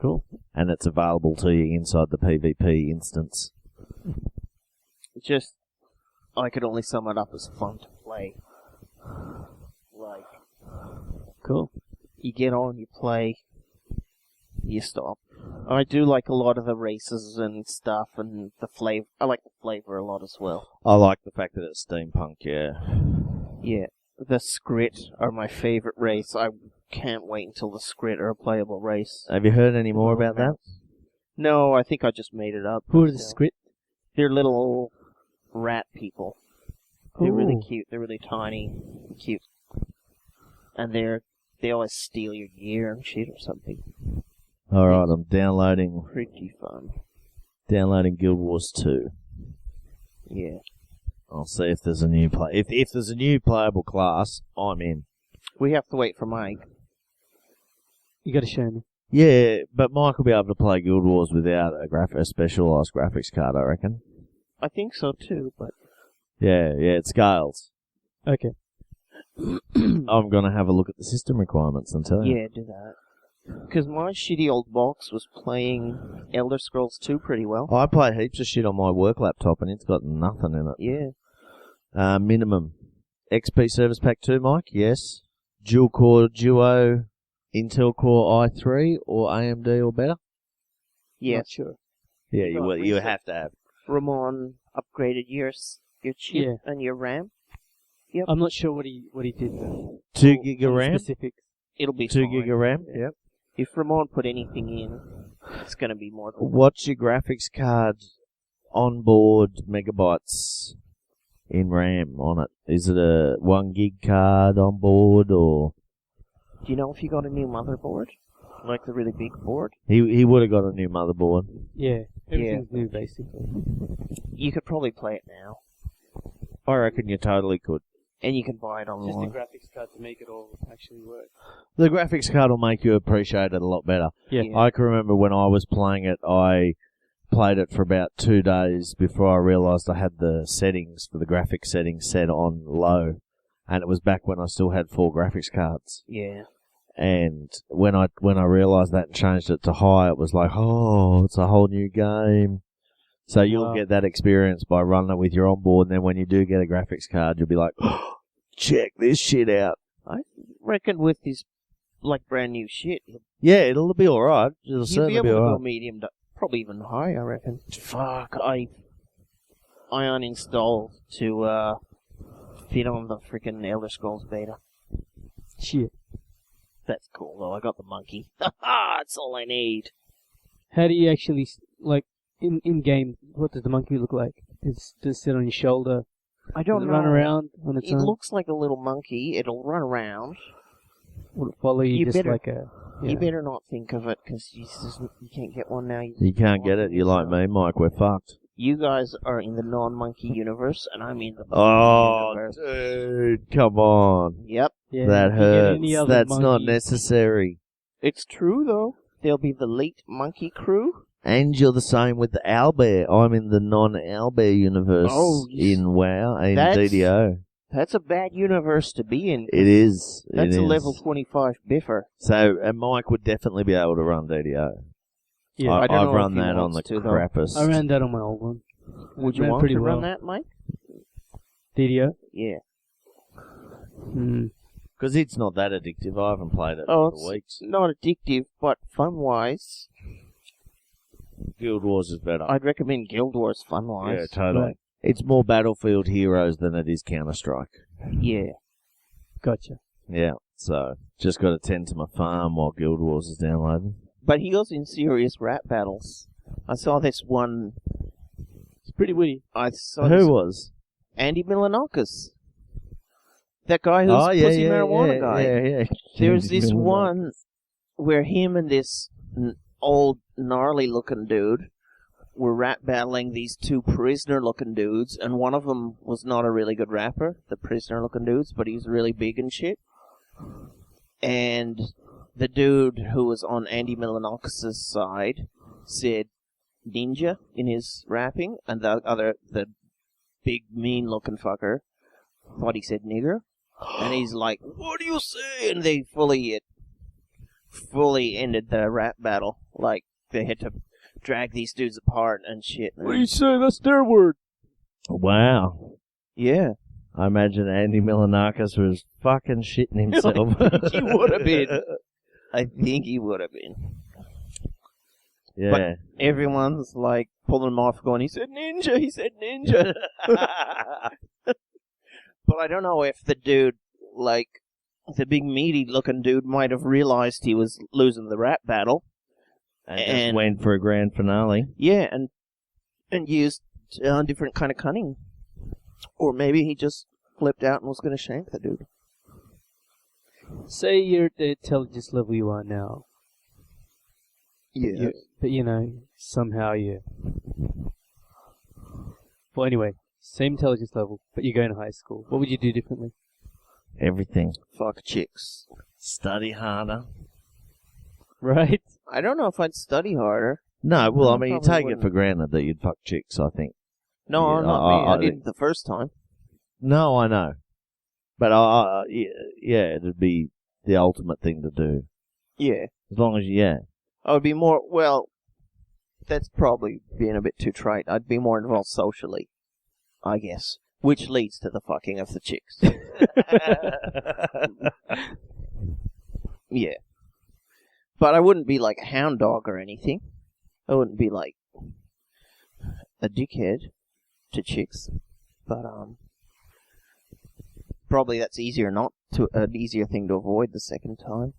A: Cool. And it's available to you inside the PvP instance.
B: Just, I could only sum it up as fun to play. Like,
C: Cool.
B: you get on, you play, you stop. I do like a lot of the races and stuff, and the flavor. I like the flavor a lot as well.
A: I like the fact that it's steampunk, yeah.
B: Yeah, the Skrit are my favorite race. I can't wait until the Skrit are a playable race.
A: Have you heard any more about that?
B: No, I think I just made it up.
C: Who are the
B: So,
C: script?
B: They're little rat people. They're really
C: Ooh.
B: cute. They're really tiny, cute, and they always steal your gear and shit or something.
A: Alright, I'm downloading
B: Pretty fun.
A: Guild Wars 2.
B: Yeah.
A: I'll see if there's a new if there's a new playable class, I'm in.
B: We have to wait for Mike.
C: You got to show me.
A: Yeah, but Mike will be able to play Guild Wars without a specialised graphics card, I reckon.
B: I think so too, but
A: Yeah, it scales.
C: Okay.
A: I'm going to have a look at the system requirements and tell you.
B: yeah, do that. Because my shitty old box was playing Elder Scrolls 2 pretty well.
A: I play heaps of shit on my work laptop and it's got nothing in it.
B: Yeah.
A: Minimum. XP Service Pack 2, Mike? Yes. Dual Core Duo Intel Core i3 or AMD or better?
B: Yeah.
C: Not sure.
A: Yeah,
B: You got
A: you
B: recent-
A: have to have.
B: Ramon upgraded your chip
C: Yeah.
B: and your RAM.
C: I'm not sure what he did though.
A: 2
C: Or
A: gig of
C: some
A: RAM?
C: Specifics.
B: It'll be
A: 2
B: fine.
A: gig of RAM?
B: Yeah.
A: Yep.
B: If Ramon put anything in, it's going to be more than
A: What's your graphics card onboard megabytes in RAM on it? Is it a 1 gig card on board or...
B: Do you know if you got a new motherboard? Like the really big board?
A: He would have got a new motherboard.
C: Yeah. Everything's new basically.
B: You could probably play it now.
A: I reckon you totally could.
B: And you can buy it
C: Just a
B: online.
C: graphics card to make it all actually work.
A: The graphics card will make you appreciate it a lot better.
C: Yeah.
B: Yeah.
A: I can remember when I was playing it, I played it for about 2 days before I realised I had the settings for the graphics settings set on low. And it was back when I still had 4 graphics cards.
B: Yeah.
A: And when I realised that and changed it to high, it was like, oh, it's a whole new game. So you'll
C: Wow.
A: get that experience by running it with your onboard, and then when you do get a graphics card, you'll be like, oh, check this shit out.
B: I reckon with his, like, brand new shit,
A: Yeah, it'll be alright. It'll
B: he'll be
A: certainly
B: able
A: be
B: to go
A: alright.
B: medium to probably even high, I reckon. Fuck, I uninstalled to fit on the freaking Elder Scrolls beta.
C: Shit.
B: That's cool though. I got the monkey. That's all I need.
C: How do you actually like in game? What does the monkey look like? Does it sit on your shoulder?
B: I
C: Does
B: don't
C: it
B: know.
C: run around on its
B: It
C: own?
B: looks like a little monkey. It'll run around.
C: Would it follow you,
B: You
C: just
B: better-
C: like a...
B: You better not think of it, because you can't get one now.
A: You can't get it. You're like me, Mike. We're fucked.
B: You guys are in the non-monkey universe, and I'm in the monkey
A: Oh,
B: universe.
A: dude, come on.
B: Yep.
C: Yeah,
A: That
C: you can get any
A: hurts.
C: other
A: That's not
C: monkey.
A: necessary.
B: It's true, though. There'll be the late monkey crew.
A: And you're the same with the owlbear. I'm in the non-owlbear universe
B: Oh,
A: in WoW, in
B: that's-
A: DDO.
B: That's a bad universe to be in.
A: It is.
B: That's
A: it
B: a
A: is.
B: level 25 biffer.
A: So, and Mike would definitely be able to run DDO.
C: Yeah,
B: I don't
A: I've
B: know
A: run
B: if he
A: that on the
B: wants to, though.
A: crappest.
C: I ran that on my old one.
B: Would
C: It
B: you
C: ran
B: want
C: pretty
B: to
C: well.
B: run that, Mike?
C: DDO?
B: Yeah.
A: Because it's not that addictive. I haven't played it
B: Oh,
A: for weeks.
B: Not addictive, but fun-wise,
A: Guild Wars is better.
B: I'd recommend Guild Wars fun-wise.
A: Yeah, totally.
C: Right.
A: It's more Battlefield Heroes than it is Counter-Strike.
B: Yeah.
C: Gotcha.
A: Yeah, so just got to tend to my farm while Guild Wars is downloading.
B: But he goes in serious rap battles. I saw this one.
C: It's pretty witty.
B: I saw
A: Who
B: this
A: was?
B: Andy Milanakis. That guy who's pussy marijuana guy.
A: Yeah.
B: There's this one where him and this old gnarly-looking dude were rap battling these two prisoner-looking dudes, and one of them was not a really good rapper, the prisoner-looking dudes, but he was really big and shit. And the dude who was on Andy Milanakis' side said ninja in his rapping, and the big mean-looking fucker thought he said nigger. And he's like, "What do you say?" And they fully ended the rap battle. Like, they had to drag these dudes apart and shit.
C: What do you say? That's their word.
A: Wow.
B: Yeah.
A: I imagine Andy Milanakis was fucking shitting himself.
B: He would have been. I think he would have been.
A: Yeah.
B: Everyone's like pulling him off, going, "He said ninja, he said ninja." But I don't know if the dude, like, the big meaty looking dude might have realized he was losing the rap battle.
A: and just
B: And-
A: went for a grand finale.
B: Yeah, and used different kind of cunning. Or maybe he just flipped out and was going to shank the dude.
C: Say you're at the intelligence level you are now.
B: Yeah.
C: But, you know, somehow you... Well, anyway, same intelligence level, but you're going to high school. What would you do differently?
A: Everything.
B: Fuck chicks.
A: Study harder.
C: Right?
B: I don't know if I'd study harder.
A: No, well,
B: I
A: I mean, you
B: probably
A: take it
B: wouldn't.
A: for granted that you'd fuck chicks, I think.
B: No,
A: Yeah,
B: not me. I
A: I-
B: didn't the first time.
A: No, I know. But, yeah, it'd be the ultimate thing to do.
B: Yeah.
A: As long as yeah.
B: I would be more, well, that's probably being a bit too trite. I'd be more involved socially, I guess. Which leads to the fucking of the chicks. Yeah. But I wouldn't be like a hound dog or anything. I wouldn't be like a dickhead to chicks. But, probably that's an easier thing to avoid the second time.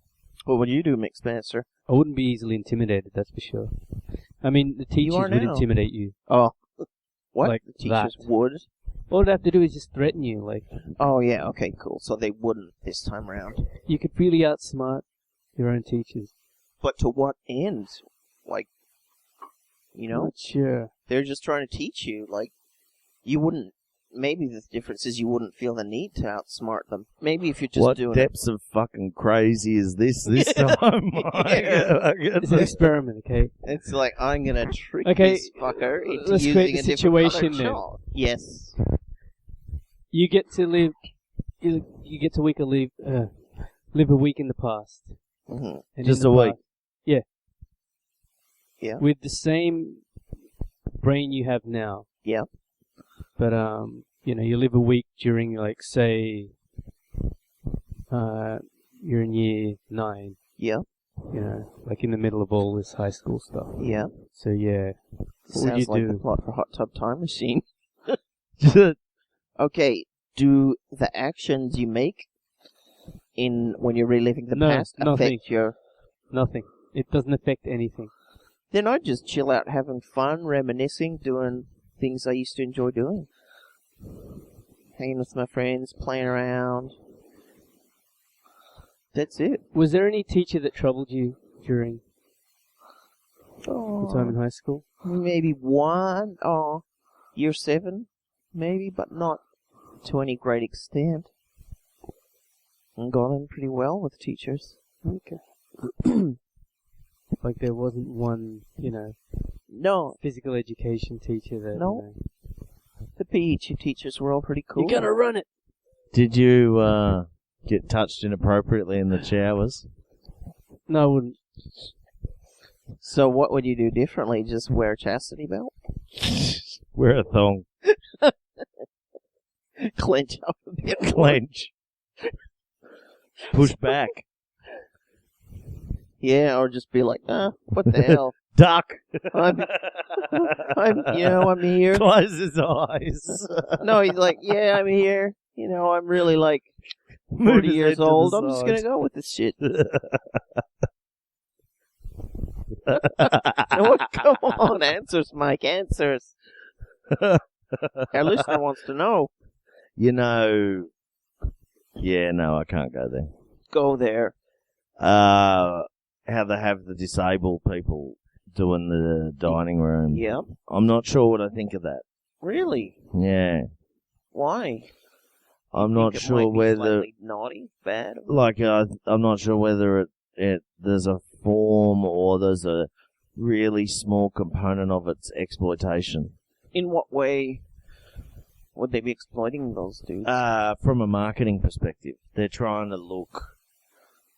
B: What would you do, Mick Spencer?
C: I wouldn't be easily intimidated, that's for sure. I mean, the teachers
B: are
C: would
B: now.
C: intimidate you.
B: Oh. What?
C: Like
B: The teachers
C: that.
B: would?
C: All they'd have to do is just threaten you. Like,
B: Oh, yeah, okay, cool. So they wouldn't this time round.
C: you could really outsmart your own teachers.
B: But to what end? Like, you know,
C: Not sure.
B: they're just trying to teach you. Like, you wouldn't. Maybe the difference is you wouldn't feel the need to outsmart them. Maybe if you're just
A: What
B: doing
A: depths of fucking crazy is this time?
C: It's an experiment, okay?
B: it's like, I'm going to trick
C: Okay,
B: this fucker into
C: let's
B: using
C: create
B: a
C: the
B: different
C: situation
B: colored
C: then.
B: shawl. Yes.
C: You get to live. You get to live a week in the past.
B: Hmm.
C: And
A: Just
C: in the
A: a week?
C: past- Yeah.
B: Yeah.
C: With the same brain you have now.
B: Yeah.
C: But you know, you live a week during, like, say, you're in year 9.
B: Yeah.
C: You know, like in the middle of all this high school stuff.
B: Yeah.
C: So yeah. What would
B: Sounds
C: you
B: like
C: do?
B: the plot for Hot Tub Time Machine. Okay, do the actions you make when you're reliving the
C: No,
B: past
C: nothing.
B: affect your...
C: Nothing. It doesn't affect anything.
B: Then I'd just chill out having fun, reminiscing, doing things I used to enjoy doing. Hanging with my friends, playing around. That's it.
C: Was there any teacher that troubled you during your time in high school?
B: Maybe one, year 7, maybe, but not to any great extent. And got on pretty well with teachers.
C: Okay. Like there wasn't one,
B: No,
C: physical education teacher that.
B: No. the PE teachers were all pretty cool.
C: You gotta run it.
A: Did you get touched inappropriately in the showers?
C: No, I wouldn't.
B: So what would you do differently? Just wear a chastity belt?
A: Wear a thong.
B: Clench up a bit more?
A: Clench. Push back.
B: Yeah, or just be like, what the hell?
A: Duck.
B: I'm here.
A: Close his eyes.
B: No, he's like, yeah, I'm here. I'm really like 40
A: Move his
B: years
A: head to
B: old.
A: the
B: I'm just
A: side.
B: gonna go with this shit. No, come on, answers, Mike, answers. Our listener wants to know.
A: Yeah, no, I can't go there.
B: Go there.
A: How they have the disabled people doing the dining room.
B: Yeah.
A: I'm not sure what I think of that.
B: Really?
A: Yeah.
B: Why?
A: I'm not
B: Think it
A: sure
B: might be
A: whether,
B: slightly naughty, bad.
A: I'm not sure whether there's a form or there's a really small component of its exploitation.
B: In what way would they be exploiting those dudes?
A: From a marketing perspective, they're trying to look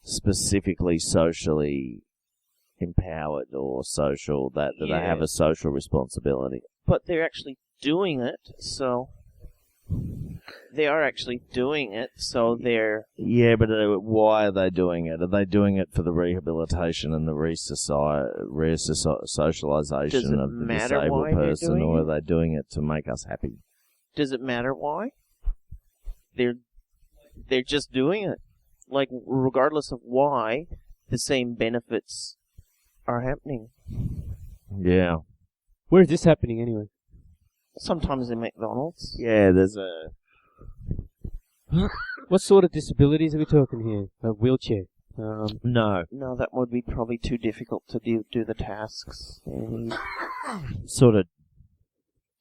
A: specifically socially empowered or social, that they have a social responsibility.
B: But they're actually doing it, so... They are actually doing it, so they're...
A: Yeah, but why are they doing it? Are they doing it for the rehabilitation and the socialization of the
B: matter
A: disabled
B: why they're
A: person,
B: doing
A: or
B: it?
A: are they doing it to make us happy?
B: Does it matter why? They're just doing it. Like, regardless of why, the same benefits are happening.
A: Yeah.
C: Where is this happening anyway?
B: Sometimes in McDonald's.
A: Yeah, there's a...
C: What sort of disabilities are we talking here? A wheelchair?
A: No.
B: No, that would be probably too difficult to do the tasks.
A: Sort of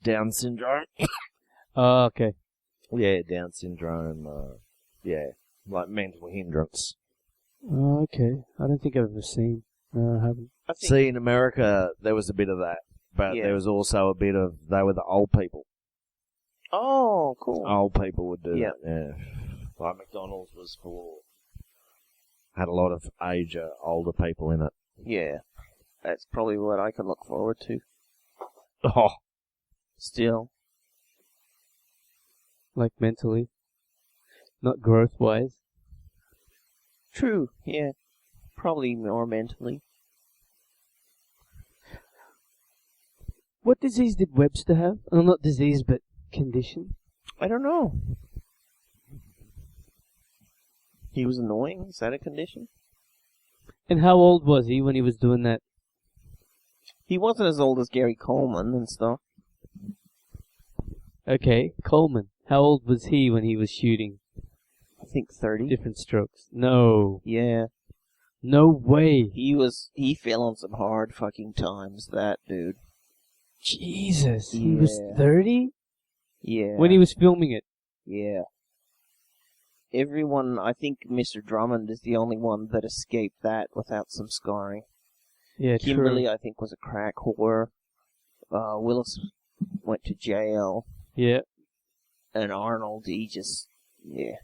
A: Down syndrome.
C: Oh, okay.
A: Yeah, Down syndrome. Yeah, like mental hindrance.
C: Oh, okay. I don't think I've ever seen. No, I haven't.
B: I think
A: See, in America, there was a bit of that. But
B: Yeah.
A: there was also a bit of, they were the old people.
B: Oh, cool.
A: Old people would do
B: Yeah.
A: that, yeah. Like McDonald's was had a lot of older people in it.
B: Yeah. That's probably what I can look forward to.
A: Oh,
B: Still.
C: Like mentally. Not growth-wise.
B: True, yeah. Probably more mentally.
C: What disease did Webster have? Oh, not disease, but condition.
B: I don't know. He was annoying? Is that a condition?
C: And how old was he when he was doing that?
B: He wasn't as old as Gary Coleman and stuff.
C: Okay, Coleman. How old was he when he was shooting
B: I think 30.
C: different strokes? No.
B: Yeah.
C: No way.
B: He fell on some hard fucking times, that dude.
C: Jesus. He was
B: Yeah.
C: 30?
B: Yeah.
C: When he was filming it.
B: Yeah. Everyone, I think Mr. Drummond is the only one that escaped that without some scarring.
C: Yeah,
B: Kimberly,
C: true.
B: I think, was a crack whore. Willis went to jail.
C: Yeah.
B: And Arnold, he just, yeah.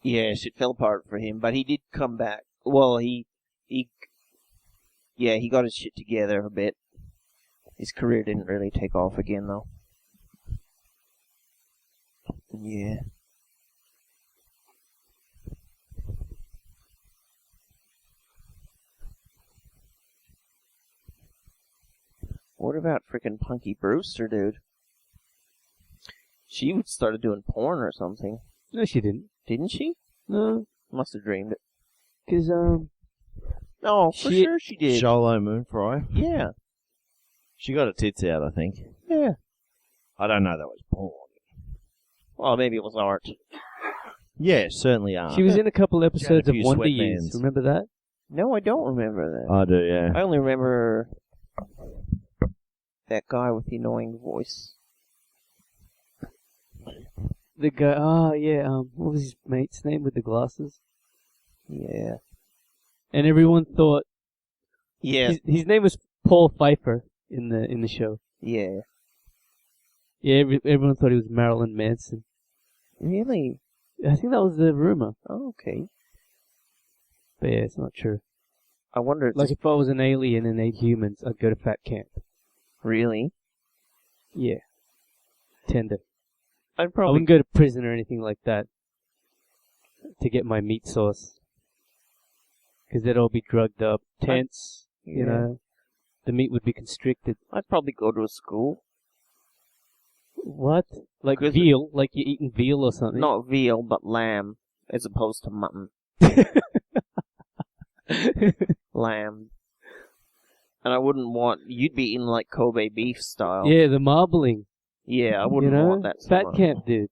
B: Yeah, shit fell apart for him, but he did come back. Well, he got his shit together a bit. His career didn't really take off again, though. Yeah. What about frickin' Punky Brewster, dude? She started doing porn or something,
C: No, she didn't.
B: didn't she?
C: No.
B: Must have dreamed it.
C: Because,
B: No, for
C: She-
B: sure she did.
A: Shallow Moonfry.
B: Yeah,
A: She got her tits out, I think.
B: yeah.
A: I don't know that was porn.
B: Well, maybe it was art.
A: Yeah, certainly are.
C: She was in a couple episodes of
A: few
C: Wonder
A: sweatbands.
C: Years. Remember that?
B: No, I don't remember that.
A: I do, yeah.
B: I only remember that guy with the annoying voice.
C: The guy. Oh yeah. What was his mate's name with the glasses?
B: Yeah.
C: And everyone thought
B: Yeah.
C: his name was Paul Pfeiffer in the show.
B: Yeah.
C: Yeah, everyone thought he was Marilyn Manson.
B: Really?
C: I think that was the rumor.
B: Oh, okay.
C: But yeah, it's not true.
B: I wonder.
C: Like if I was an alien and ate humans, I'd go to fat camp.
B: Really?
C: Yeah. Tender.
B: I'd
C: I
B: probably.
C: wouldn't go to prison or anything like that to get my meat sauce. Because they'd all be drugged up. Tense, you know. The meat would be constricted.
B: I'd probably go to a school.
C: What? Like
B: 'Cause
C: veal? Like you're eating veal or something?
B: Not veal, but lamb, as opposed to mutton. Lamb. And I wouldn't want. You'd be eating like Kobe beef style.
C: Yeah, the marbling.
B: Yeah, I wouldn't want that. So
C: Fat
B: much.
C: camp, dude.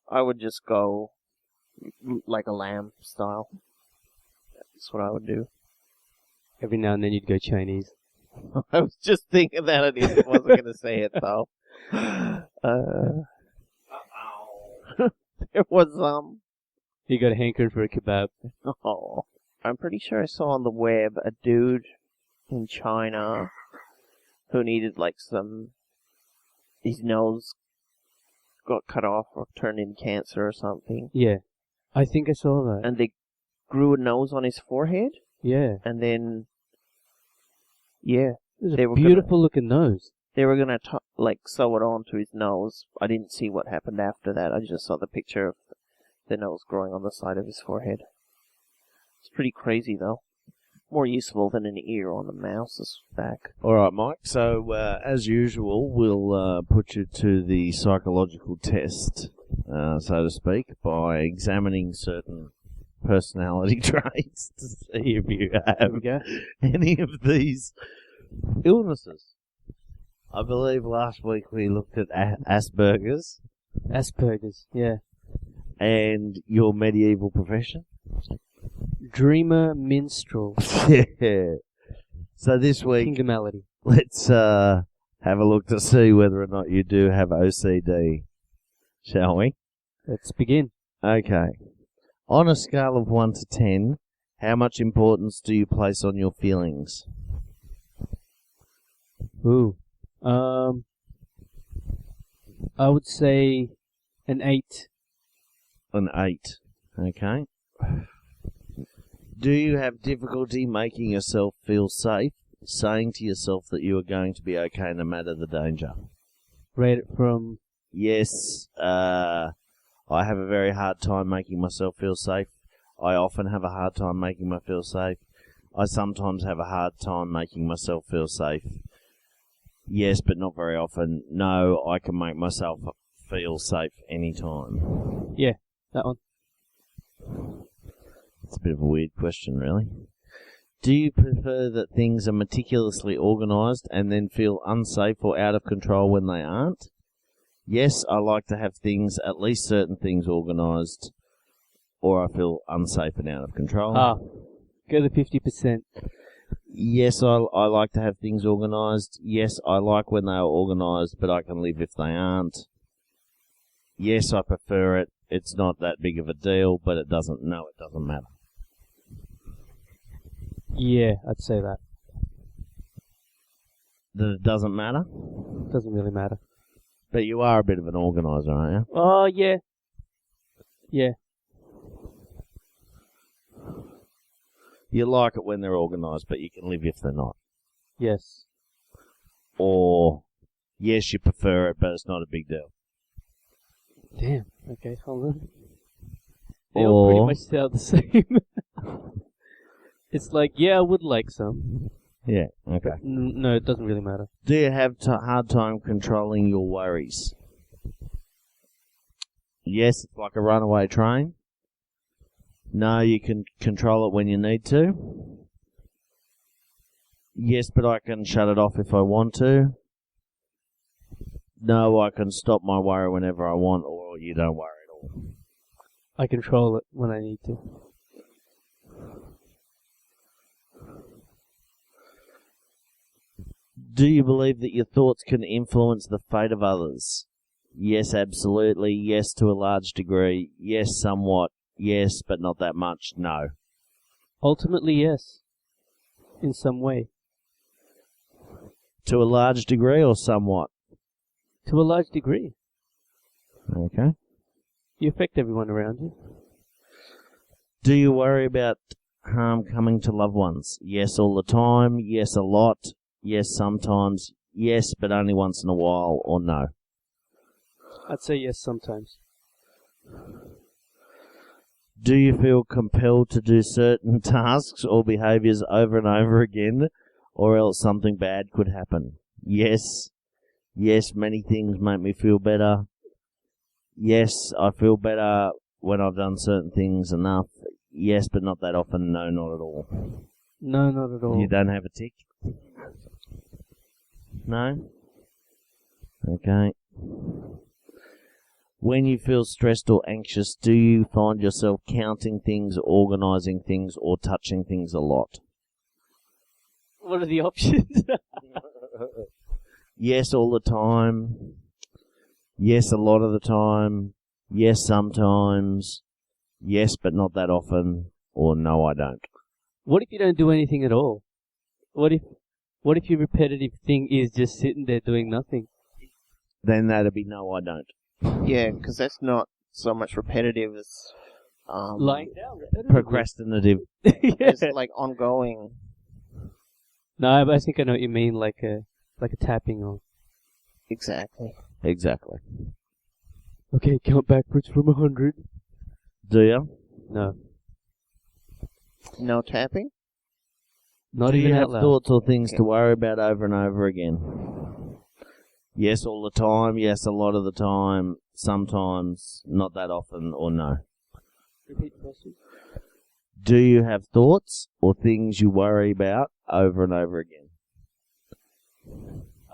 B: I would just go like a lamb style. That's what I would do.
C: Every now and then you'd go Chinese.
B: I was just thinking that. I wasn't going to say it though. There was
C: You got a hankering for a kebab.
B: Oh, I'm pretty sure I saw on the web a dude in China who needed like his nose got cut off or turned into cancer or something,
C: Yeah. I think I saw that.
B: and they grew a nose on his forehead,
C: Yeah.
B: and then yeah,
C: It was
B: They
C: a
B: were
C: beautiful looking nose.
B: they were gonna like sew it onto his nose. I didn't see what happened after that. I just saw the picture of the nose growing on the side of his forehead. It's pretty crazy though. More useful than an ear on a mouse's back.
A: All right, Mike. So, as usual, we'll put you to the psychological test, so to speak, by examining certain personality traits to see if you have any of these illnesses. I believe last week we looked at Asperger's
C: Asperger's, yeah.
A: and your medieval profession.
C: Dreamer minstrel.
A: Yeah. So this week,
C: Kingdomality.
A: let's have a look to see whether or not you do have OCD, shall we?
C: Let's begin.
A: Okay. On a scale of 1 to 10, how much importance do you place on your feelings?
C: Ooh. I would say an 8.
A: An 8. Okay. Do you have difficulty making yourself feel safe, saying to yourself that you are going to be okay no matter the danger?
C: Rate it from...
A: Yes, I have a very hard time making myself feel safe. I often have a hard time making myself feel safe. I sometimes have a hard time making myself feel safe. Yes, but not very often. No, I can make myself feel safe anytime.
C: Yeah, that one.
A: It's a bit of a weird question, really. Do you prefer that things are meticulously organised and then feel unsafe or out of control when they aren't? Yes, I like to have things, at least certain things, organised, or I feel unsafe and out of control.
C: Go the 50%.
A: Yes, I like to have things organised. Yes, I like when they are organised, but I can live if they aren't. Yes, I prefer it. It's not that big of a deal, but it doesn't matter.
C: Yeah, I'd say that.
A: That it doesn't matter?
C: Doesn't really matter.
A: But you are a bit of an organiser, aren't you?
C: Oh, yeah. Yeah.
A: You like it when they're organised, but you can live if they're not.
C: Yes.
A: Or, yes, you prefer it, but it's not a big deal.
C: Damn. Okay, hold on. They all pretty much sound the same. It's like, yeah, I would like some.
A: Yeah, okay.
C: No, it doesn't really matter.
A: Do you have a hard time controlling your worries? Yes, it's like a runaway train. No, you can control it when you need to. Yes, but I can shut it off if I want to. No, I can stop my worry whenever I want, or you don't worry at all.
C: I control it when I need to.
A: Do you believe that your thoughts can influence the fate of others? Yes, absolutely. Yes, to a large degree. Yes, somewhat. Yes, but not that much. No.
C: Ultimately, yes. In some way.
A: To a large degree or somewhat?
C: To a large degree.
A: Okay.
C: You affect everyone around you.
A: Do you worry about harm coming to loved ones? Yes, all the time. Yes, a lot. Yes, sometimes. Yes, but only once in a while, or no.
C: I'd say yes sometimes.
A: Do you feel compelled to do certain tasks or behaviours over and over again, or else something bad could happen? Yes. Yes, many things make me feel better. Yes, I feel better when I've done certain things enough. Yes, but not that often. No, not at all.
C: No, not at all.
A: You don't have a tick? No? Okay. When you feel stressed or anxious, do you find yourself counting things, organising things, or touching things a lot?
C: What are the options?
A: Yes, all the time. Yes, a lot of the time. Yes, sometimes. Yes, but not that often. Or no, I don't.
C: What if you don't do anything at all? What if your repetitive thing is just sitting there doing nothing?
A: Then that'd be no, I don't.
B: Yeah, because that's not so much repetitive as
C: Lying down.
A: Procrastinative.
C: Yeah.
B: it's like ongoing.
C: No, but I think I know what you mean, like a tapping on.
B: Exactly.
A: Exactly.
C: Okay, count backwards from 100.
A: Do you?
C: No.
B: No tapping?
C: Not
A: Do
C: even
A: you
C: out
A: have
C: loud.
A: thoughts or things to worry about over and over again? Yes, all the time. Yes, a lot of the time. Sometimes, not that often, or no.
C: Repeat the question.
A: Do you have thoughts or things you worry about over and over again?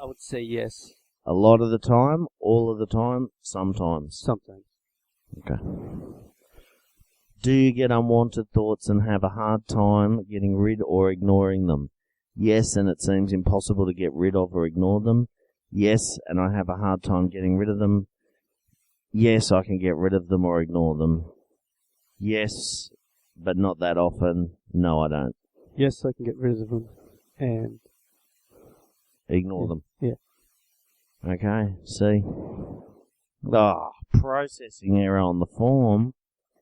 C: I would say yes.
A: A lot of the time, all of the time, sometimes.
C: Sometimes.
A: Okay. Do you get unwanted thoughts and have a hard time getting rid or ignoring them? Yes, and it seems impossible to get rid of or ignore them. Yes, and I have a hard time getting rid of them. Yes, I can get rid of them or ignore them. Yes, but not that often. No, I don't.
C: Yes, I can get rid of them. And
A: Ignore them.
C: yeah.
A: Okay, see? Ah, processing error on the form.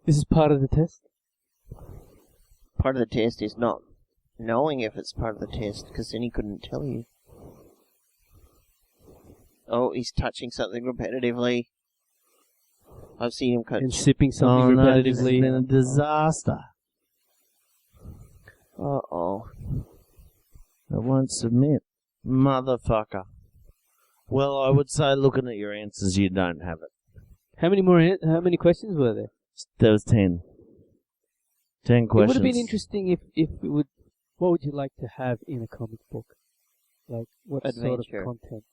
C: This is part of the test.
B: Part of the test is not knowing if it's part of the test, because then he couldn't tell you. Oh, he's touching something repetitively. I've seen him cut.
C: And sipping something
A: Oh no, this has
C: repetitively.
A: been a disaster.
B: Uh-oh.
A: I won't submit. Motherfucker. Well, I would say looking at your answers, you don't have it.
C: How many questions were there?
A: There was 10. 10 questions.
C: It would have been interesting if it would. What would you like to have in a comic book? Like what sort
B: Adventure.
C: of content?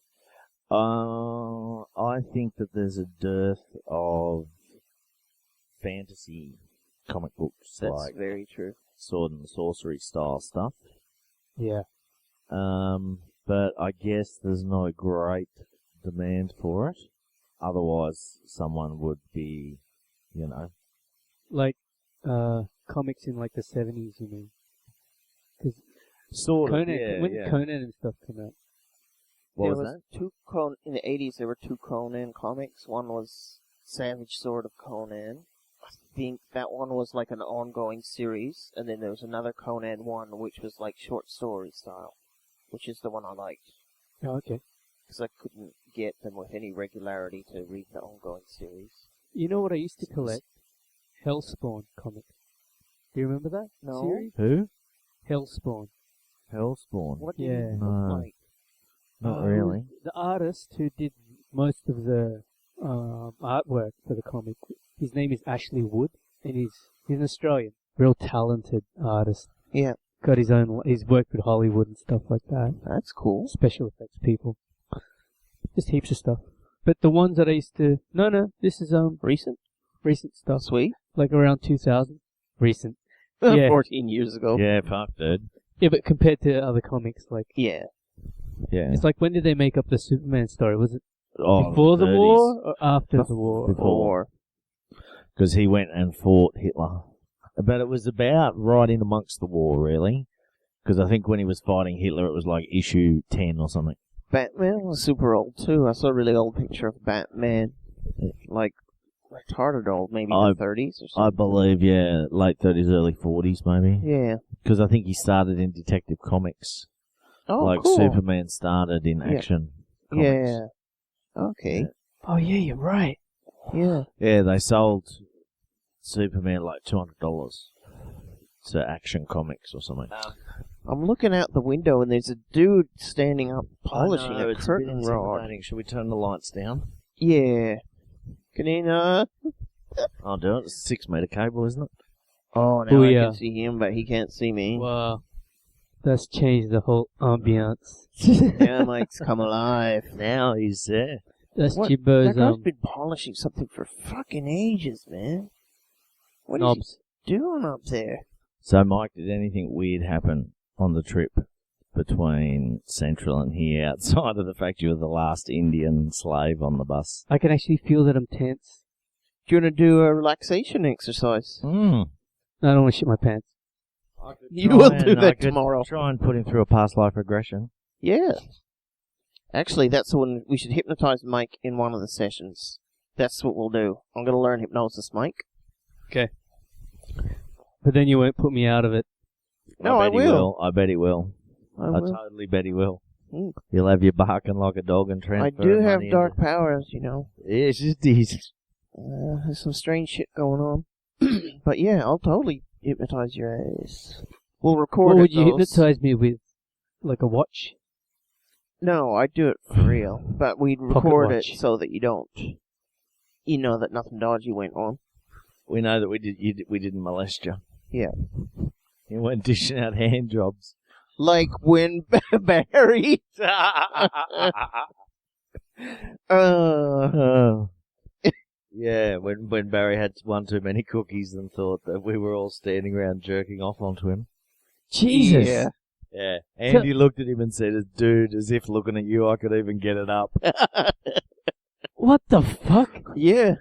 A: I think that there's a dearth of fantasy comic books,
B: That's
A: like
B: very true.
A: sword and sorcery style stuff.
C: Yeah.
A: But I guess there's not a great demand for it. Otherwise, someone would be, you know.
C: Like comics in like the 70s, you mean? Because
A: Sort
C: Conan,
A: of, yeah,
C: when
A: yeah.
C: Conan and stuff come out.
A: What
B: There
A: was that?
B: in the 80s, there were two Conan comics. One was Savage Sword of Conan. I think that one was like an ongoing series. And then there was another Conan one, which was like short story style, which is the one I liked.
C: Oh, okay.
B: Because I couldn't get them with any regularity to read the ongoing series.
C: You know what I used to collect? Hellspawn comics. Do you remember that
B: No.
C: series?
A: Who?
C: Hellspawn.
A: Hellspawn.
B: What do
C: Yeah.
B: you
A: No.
B: look like?
A: Not really.
C: The artist who did most of the artwork for the comic, his name is Ashley Wood, and he's an Australian, real talented artist.
B: Yeah,
C: Got his own. He's worked with Hollywood and stuff like that.
B: that's cool.
C: Special effects people. Just heaps of stuff. But the ones that I used to... No, this is
B: Recent?
C: recent stuff.
B: Sweet.
C: Like around 2000? Recent. Yeah.
B: 14 years ago.
A: Yeah, fuck, dude.
C: Yeah, but compared to other comics, like...
B: Yeah.
A: Yeah.
C: It's like, when did they make up the Superman story? Was it
A: Oh,
C: before the
A: 30s.
C: war or after the war?
A: Before. Because he went and fought Hitler. But it was about right in amongst the war, really. Because I think when he was fighting Hitler, it was like issue 10 or something.
B: Batman was super old, too. I saw a really old picture of Batman. Like, retarded old, maybe in the 30s or something.
A: I believe, yeah, late 30s, early 40s, maybe.
B: Yeah.
A: Because I think he started in Detective Comics.
B: Oh,
A: like
B: cool.
A: Superman started in Action Comics.
B: Yeah. Okay.
C: Oh, yeah, you're right.
B: Yeah.
A: Yeah, they sold Superman like $200 to Action Comics or something.
B: I'm looking out the window and there's a dude standing up polishing a
A: it's
B: curtain
A: a bit
B: rod.
A: intimidating. Should we turn the lights down?
B: Yeah. Can you
A: I'll do it. It's a 6-meter cable, isn't it?
B: Oh, now I can see him, but he can't see me.
C: Wow. That's changed the whole ambiance.
B: Now Mike's come alive.
A: Now he's there.
C: That's
B: What?
C: Jimbo's,
B: That guy's been polishing something for fucking ages, man. What is
C: knobs.
B: he doing up there?
A: So, Mike, did anything weird happen on the trip between Central and here outside of the fact you were the last Indian slave on the bus?
C: I can actually feel that I'm tense.
B: Do you want to do a relaxation exercise?
A: Mm.
C: I don't want to shit my pants.
B: You will do that tomorrow.
A: Try and put him through a past life regression.
B: Yeah. Actually, that's the one we should hypnotize Mike in one of the sessions. That's what we'll do. I'm going to learn hypnosis, Mike.
C: Okay. But then you won't put me out of it.
B: No, I
A: bet he
B: will.
A: I bet he will.
B: I
A: I
B: will.
A: totally bet he will.
B: Mm.
A: He'll have you barking like a dog and transfer
B: I do have
A: money
B: dark
A: into-
B: powers, you know.
A: Yeah, it's just these.
B: There's some strange shit going on. But yeah, I'll totally hypnotize your ass. We'll record
C: What
B: it.
C: would you
B: though.
C: hypnotize me with? Like a watch?
B: No, I'd do it for real. But we'd
C: Pocket
B: record it
C: watch.
B: so that you don't. You know that nothing dodgy went on.
A: We know that we didn't molest you.
B: Yeah.
A: You weren't dishing out hand jobs.
B: Like when Barry.
A: Yeah, when Barry had one too many cookies and thought that we were all standing around jerking off onto him.
C: Jesus!
B: Yeah.
A: Yeah. Andy looked at him and said, dude, as if looking at you, I could even get it up.
C: What the fuck?
B: Yeah.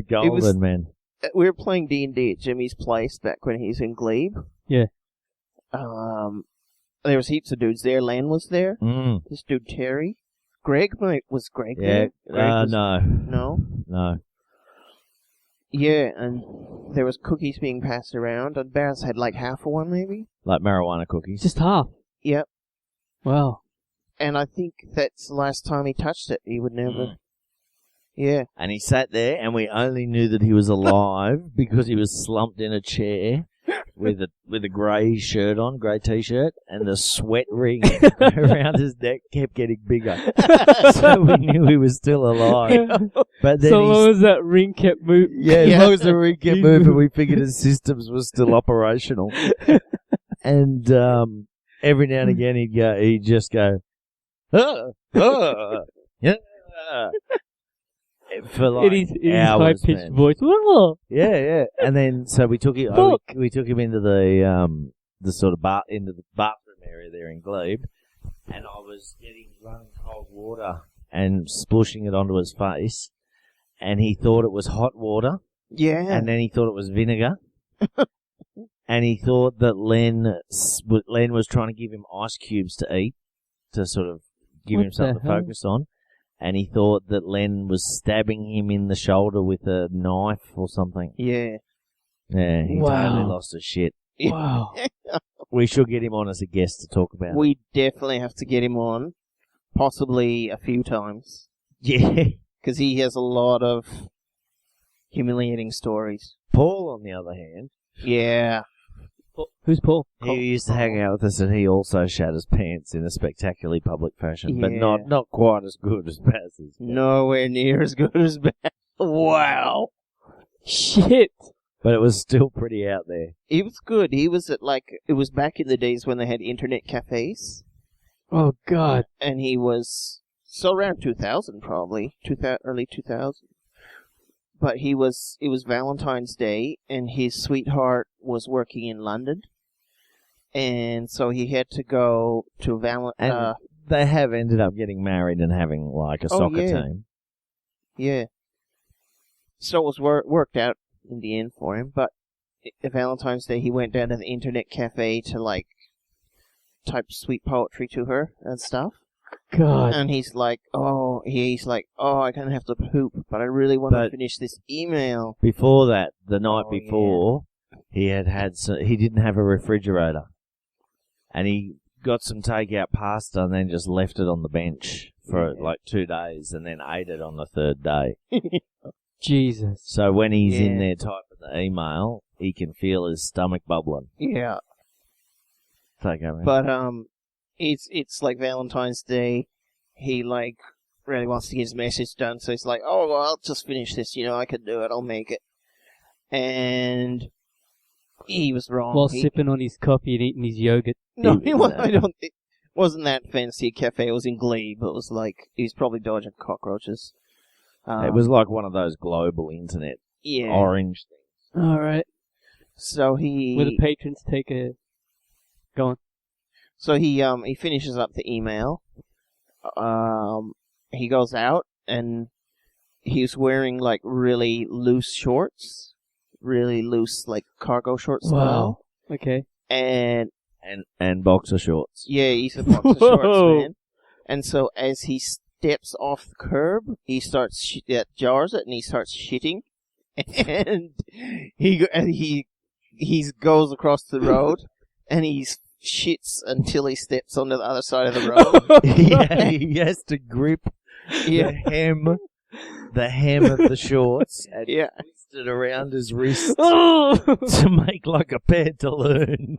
A: Golden, man.
B: We were playing D&D at Jimmy's place back when he's in Glebe.
C: Yeah.
B: There was heaps of dudes there. Len was there.
A: Mm.
B: This dude Terry. Greg, was Greg
A: Yeah.
B: there? Greg was-
A: No.
B: No? Yeah, and there was cookies being passed around, and Baz had like half of one maybe?
A: Like marijuana cookies.
C: Just half.
B: Yep.
C: Wow.
B: And I think that's the last time he touched it. He would never...
A: Mm.
B: Yeah.
A: And he sat there, and we only knew that he was alive because he was slumped in a chair with a grey shirt on, grey t-shirt, and the sweat ring around his neck kept getting bigger. So we knew he was still alive. But then
C: So long as that ring kept moving.
A: yeah, as long as the ring kept moving, we figured his systems were still operational. And every now and again, he'd just go, yeah. For like
C: in his
A: hours,
C: high-pitched
A: man.
C: voice. Whoa!
A: Yeah. And then so we took him.
C: Fuck.
A: We took him into the sort of into the bathroom area there in Glebe, and I was getting running cold water and splushing it onto his face, and he thought it was hot water,
B: Yeah.
A: and then he thought it was vinegar, and he thought that Len was trying to give him ice cubes to eat to sort of give
C: What
A: him something
C: the
A: to
C: hell?
A: focus on. And he thought that Len was stabbing him in the shoulder with a knife or something.
B: Yeah.
A: Yeah, he
C: Wow.
A: totally lost his shit.
C: Wow.
A: We should get him on as a guest to talk about it.
B: We definitely have to get him on. Possibly a few times.
A: Yeah.
B: Because he has a lot of humiliating stories.
A: Paul, on the other hand,
B: Yeah.
C: Who's Paul?
A: he used to hang out with us and he also shat his pants in a spectacularly public fashion, but
B: Yeah.
A: not quite as good as Baz's.
B: Nowhere near as good as Baz. Wow.
C: Shit!
A: But it was still pretty out there.
B: He was good. He was at it was back in the days when they had internet cafes.
C: Oh god.
B: And he was, so around 2000 probably. Early 2000. but it was Valentine's Day, and his sweetheart was working in London, and so he had to go to
A: And they have ended up getting married and having like a soccer team.
B: Yeah. So it was worked out in the end for him, but Valentine's Day he went down to the internet cafe to like type sweet poetry to her and stuff.
C: God.
B: And he's like, I kind of have to poop, but I really want to finish this email.
A: Before that, the night before, he he didn't have a refrigerator, and he got some takeout pasta and then just left it on the bench for like 2 days, and then ate it on the third day.
C: Jesus.
A: So when he's in there typing the email, he can feel his stomach bubbling.
B: Yeah.
A: Take over.
B: But it's like Valentine's Day. He like really wants to get his message done, so he's like, "Oh, well, I'll just finish this. You know, I can do it. I'll make it." And he was wrong.
C: While sipping on his coffee and eating his yogurt.
B: No, it wasn't that fancy a cafe. It was in Glebe. It was like he's probably dodging cockroaches.
A: It was like one of those global internet orange things.
C: All right.
B: So
C: Where the patrons take a... Go on.
B: So he finishes up the email. He goes out and he's wearing like really loose shorts, really loose like cargo shorts.
C: Wow. Okay.
B: And
A: boxer shorts.
B: Yeah, he's a boxer shorts man. And so as he steps off the curb, he starts jars it and he starts shitting, and he goes across the road and he shits until he steps onto the other side of the road.
A: Yeah, he has to grip the hem of the shorts and twist it around his wrist to make like a pantaloon.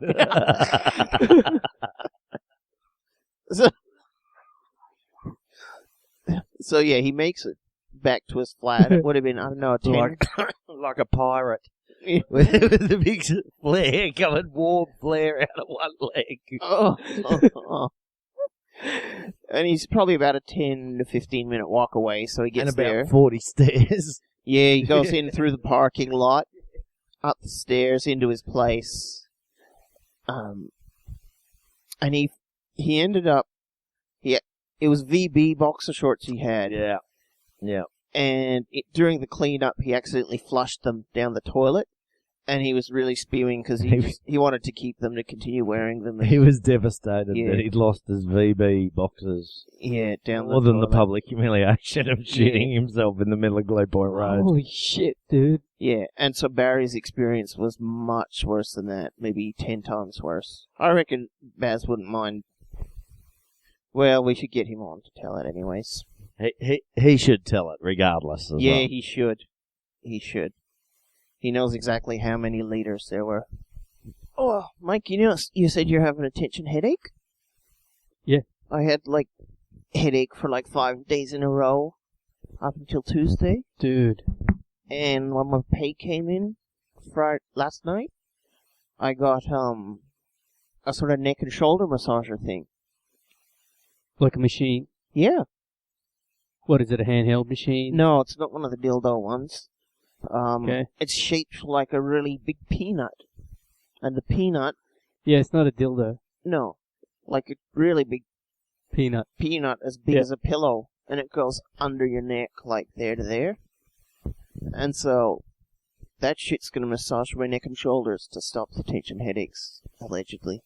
B: So yeah, he makes it back to his flat. It would have been, I don't know, a 10...
A: like a pirate. With a big flare coming, warm flare out of one leg.
B: And he's probably about a 10 to 15 minute walk away, so he gets there.
A: And about 40 stairs.
B: Yeah, he goes in through the parking lot, up the stairs into his place. And he ended up... It was VB boxer shorts he had.
A: Yeah. Yeah.
B: And during the cleanup, he accidentally flushed them down the toilet, and he was really spewing because he wanted to keep them to continue wearing them.
A: He was devastated that he'd lost his VB boxers.
B: Yeah, down the
A: More than
B: toilet.
A: the public humiliation of shooting himself in the middle of Glebe Point Road.
C: Holy shit, dude.
B: Yeah, and so Barry's experience was much worse than that, maybe 10 times worse. I reckon Baz wouldn't mind. Well, we should get him on to tell it anyways.
A: He should tell it regardless.
B: Yeah, he should. He should. He knows exactly how many liters there were. Oh, Mike, you said you're having a tension headache?
C: Yeah.
B: I had, headache for, 5 days in a row up until Tuesday.
C: Dude.
B: And when my pay came in last night, I got, a sort of neck and shoulder massager thing.
C: Like a machine?
B: Yeah.
C: What is it, a handheld machine?
B: No, it's not one of the dildo ones.
C: Okay.
B: It's shaped like a really big peanut. And the peanut...
C: Yeah, it's not a dildo.
B: No. Like a really big...
C: Peanut.
B: Peanut as big as a pillow. And it goes under your neck, like there to there. And so... that shit's gonna massage my neck and shoulders to stop the tension headaches, allegedly.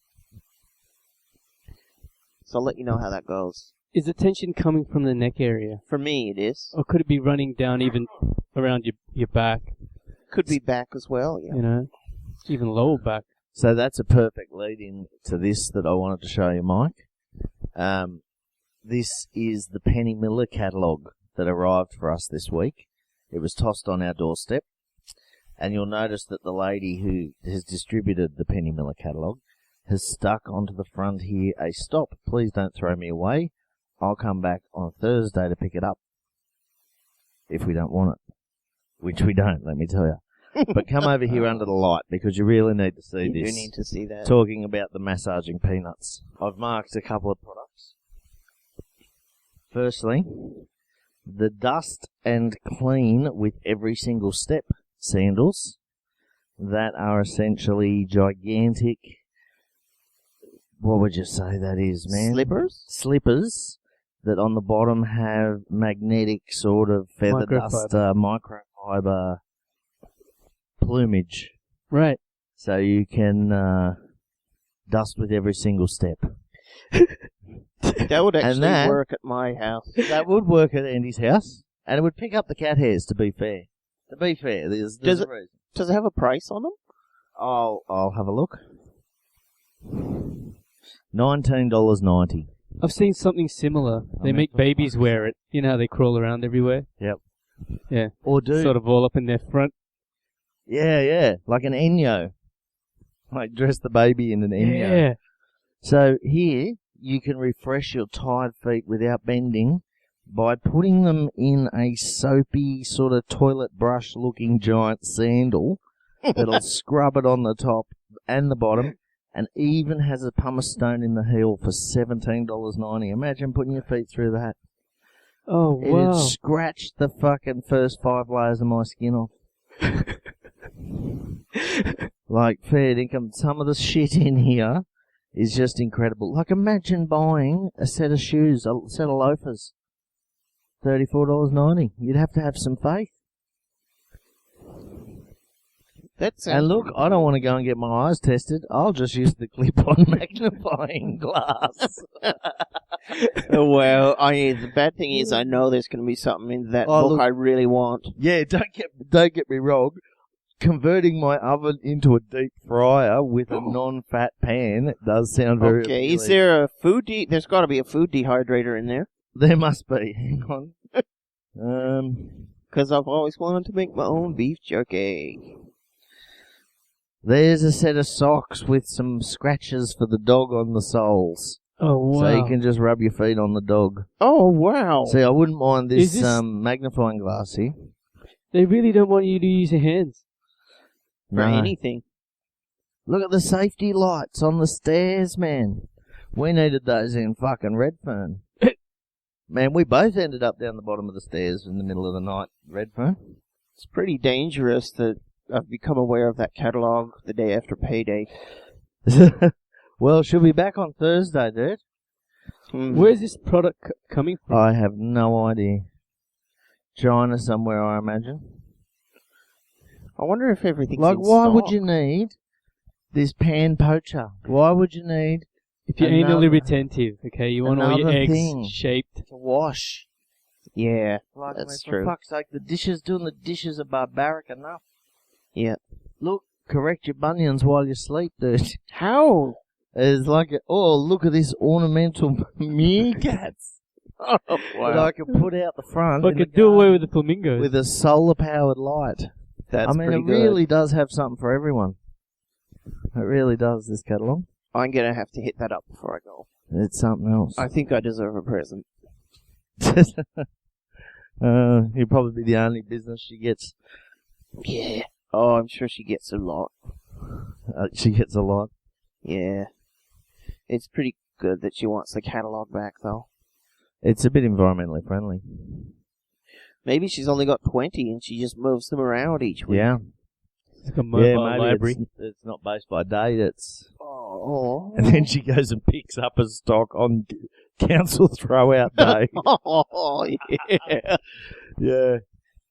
B: So I'll let you know how that goes.
C: Is the tension coming from the neck area?
B: For me, it is.
C: Or could it be running down even around your back?
B: Could be back as well, yeah.
C: You know? Even lower back.
A: So that's a perfect lead-in to this that I wanted to show you, Mike. This is the Penny Miller catalogue that arrived for us this week. It was tossed on our doorstep. And you'll notice that the lady who has distributed the Penny Miller catalogue has stuck onto the front here a stop. Please don't throw me away. I'll come back on Thursday to pick it up. If we don't want it. Which we don't, let me tell you. But come over here under the light because you really need to see this.
B: You do need to see that.
A: Talking about the massaging peanuts. I've marked a couple of products. Firstly, the dust and clean with every single step sandals that are essentially gigantic. What would you say that is, man?
B: Slippers?
A: Slippers that on the bottom have magnetic sort of feather dust, microfiber plumage.
C: Right.
A: So you can dust with every single step.
B: That would actually
A: that-
B: work at my house.
A: That would work at Andy's house, and it would pick up the cat hairs, to be fair. There's
B: Does
A: a
B: it-
A: reason.
B: Does it have a price on them?
A: I'll have a look. $19.90.
C: I've seen something similar. They make babies wear it. You know how they crawl around everywhere?
A: Yep.
C: Yeah.
A: Or do.
C: Sort of all up in their front.
A: Yeah. Like an Enyo. Like dress the baby in an Enyo.
C: Yeah.
A: So here, you can refresh your tired feet without bending by putting them in a soapy sort of toilet brush looking giant sandal that'll scrub it on the top and the bottom, and even has a pumice stone in the heel for $17.90. Imagine putting your feet through that.
C: Oh, wow.
A: It'd scratch the fucking first 5 layers of my skin off. Like, fair income. Some of the shit in here is just incredible. Like, imagine buying a set of shoes, a set of loafers. $34.90. You'd have to have some faith. And look, I don't want to go and get my eyes tested. I'll just use the clip-on magnifying glass.
B: Well, the bad thing is I know there's going to be something in that
A: Oh,
B: book
A: look.
B: I really want.
A: Yeah, don't get me wrong. Converting my oven into a deep fryer with a non-fat pan does sound very
B: Okay,
A: appealing.
B: is there a food there's got to be a food dehydrator in there.
A: There must be. Hang on.
B: Because I've always wanted to make my own beef jerky.
A: There's a set of socks with some scratches for the dog on the soles.
C: Oh, wow.
A: So you can just rub your feet on the dog.
B: Oh, wow.
A: See, I wouldn't mind
C: Is
A: this,
C: this-
A: magnifying glass here.
C: They really don't want you to use your hands.
B: For
A: No.
B: anything.
A: Look at the safety lights on the stairs, man. We needed those in fucking Redfern. Man, we both ended up down the bottom of the stairs in the middle of the night, Redfern.
B: It's pretty dangerous that I've become aware of that catalogue the day after payday.
A: Well, she'll be back on Thursday, dude.
C: Where's this product coming from?
A: I have no idea. China somewhere, I imagine.
B: I wonder if everything's
A: Like,
B: in
A: why would
B: stock.
A: you need this pan poacher? Why would you need
C: If you're
A: another-
C: anally retentive, okay, you want all your
A: another
C: eggs
A: thing.
C: shaped.
A: to wash?
B: Yeah,
A: Like,
B: That's
A: for
B: true.
A: fuck's sake, doing the dishes are barbaric enough.
B: yeah.
A: Look, correct your bunions while you sleep, dude.
B: How?
A: It's like, look at this ornamental meerkats
B: Oh,
A: that I can put out the front
C: I
A: in the
C: could do away
A: garden
C: with the flamingos.
A: with a solar-powered light.
B: That's
A: I mean,
B: pretty
A: it
B: good.
A: really does have something for everyone. It really does, this catalogue.
B: I'm going to have to hit that up before I go.
A: It's something else.
B: I think I deserve a present.
A: He'll probably be the only business she gets.
B: Yeah. Oh, I'm sure she gets a lot.
A: She gets a lot.
B: Yeah. It's pretty good that she wants the catalogue back, though.
A: It's a bit environmentally friendly.
B: Maybe she's only got 20 and she just moves them around each week.
A: Yeah.
C: It's like a mobile
A: maybe
C: library.
A: it's not based by date. It's
B: Oh.
A: and then she goes and picks up a stock on council throwout day.
B: Oh, yeah.
A: Yeah.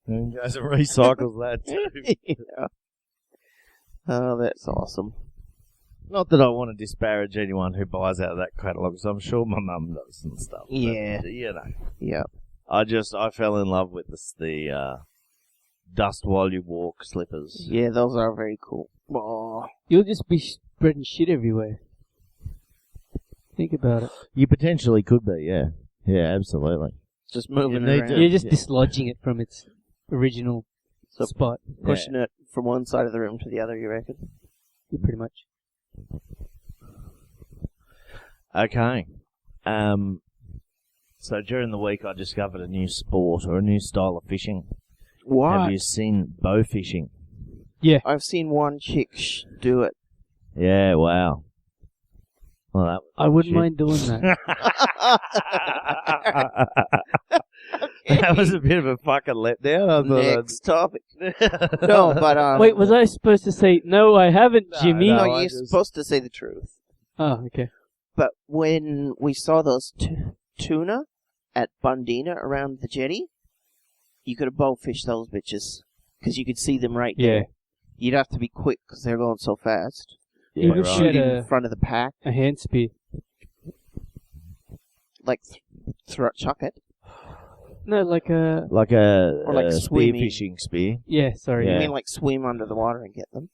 A: And goes and recycles that too.
B: Yeah. Oh, that's awesome.
A: Not that I want to disparage anyone who buys out of that catalogue, because I'm sure my mum does and stuff. but,
B: Yeah.
A: you know.
B: Yeah.
A: I fell in love with the dust while you walk slippers.
B: Yeah, those are very cool. Oh.
C: You'll just be spreading shit everywhere. Think about it.
A: You potentially could be, yeah. Yeah, absolutely.
B: Just moving
A: You need
B: around.
A: to-
C: You're just
A: yeah.
C: dislodging it from its original
B: So-
C: spot.
B: Pushing it from one side of the room to the other, you reckon?
C: Yeah, pretty much.
A: Okay. So during the week I discovered a new sport or a new style of fishing.
B: What?
A: Have you seen bow fishing?
B: I've seen one chick do it.
A: Yeah, wow. Well, that
C: I wouldn't
A: shit.
C: mind doing that.
A: That was a bit of a fucking letdown. I thought
B: Next topic. No, but
C: Wait, was I supposed to say no? I haven't,
A: No,
C: Jimmy.
B: No,
A: no.
B: you're
A: I just-
B: supposed to say the truth.
C: Oh, okay.
B: But when we saw those tuna at Bundina around the jetty, you could have bowfished those bitches because you could see them right there.
C: Yeah.
B: You'd have to be quick because they're going so fast.
A: Yeah,
C: You could
A: right.
C: shoot
B: Shoot
C: a-
B: in front of the pack,
C: A hand spear.
B: like chuck it.
C: No, like a
A: Like a,
B: Or like
A: a
B: swimming.
A: spearfishing spear.
C: yeah. Sorry.
A: Yeah.
B: You mean like swim under the water and get them?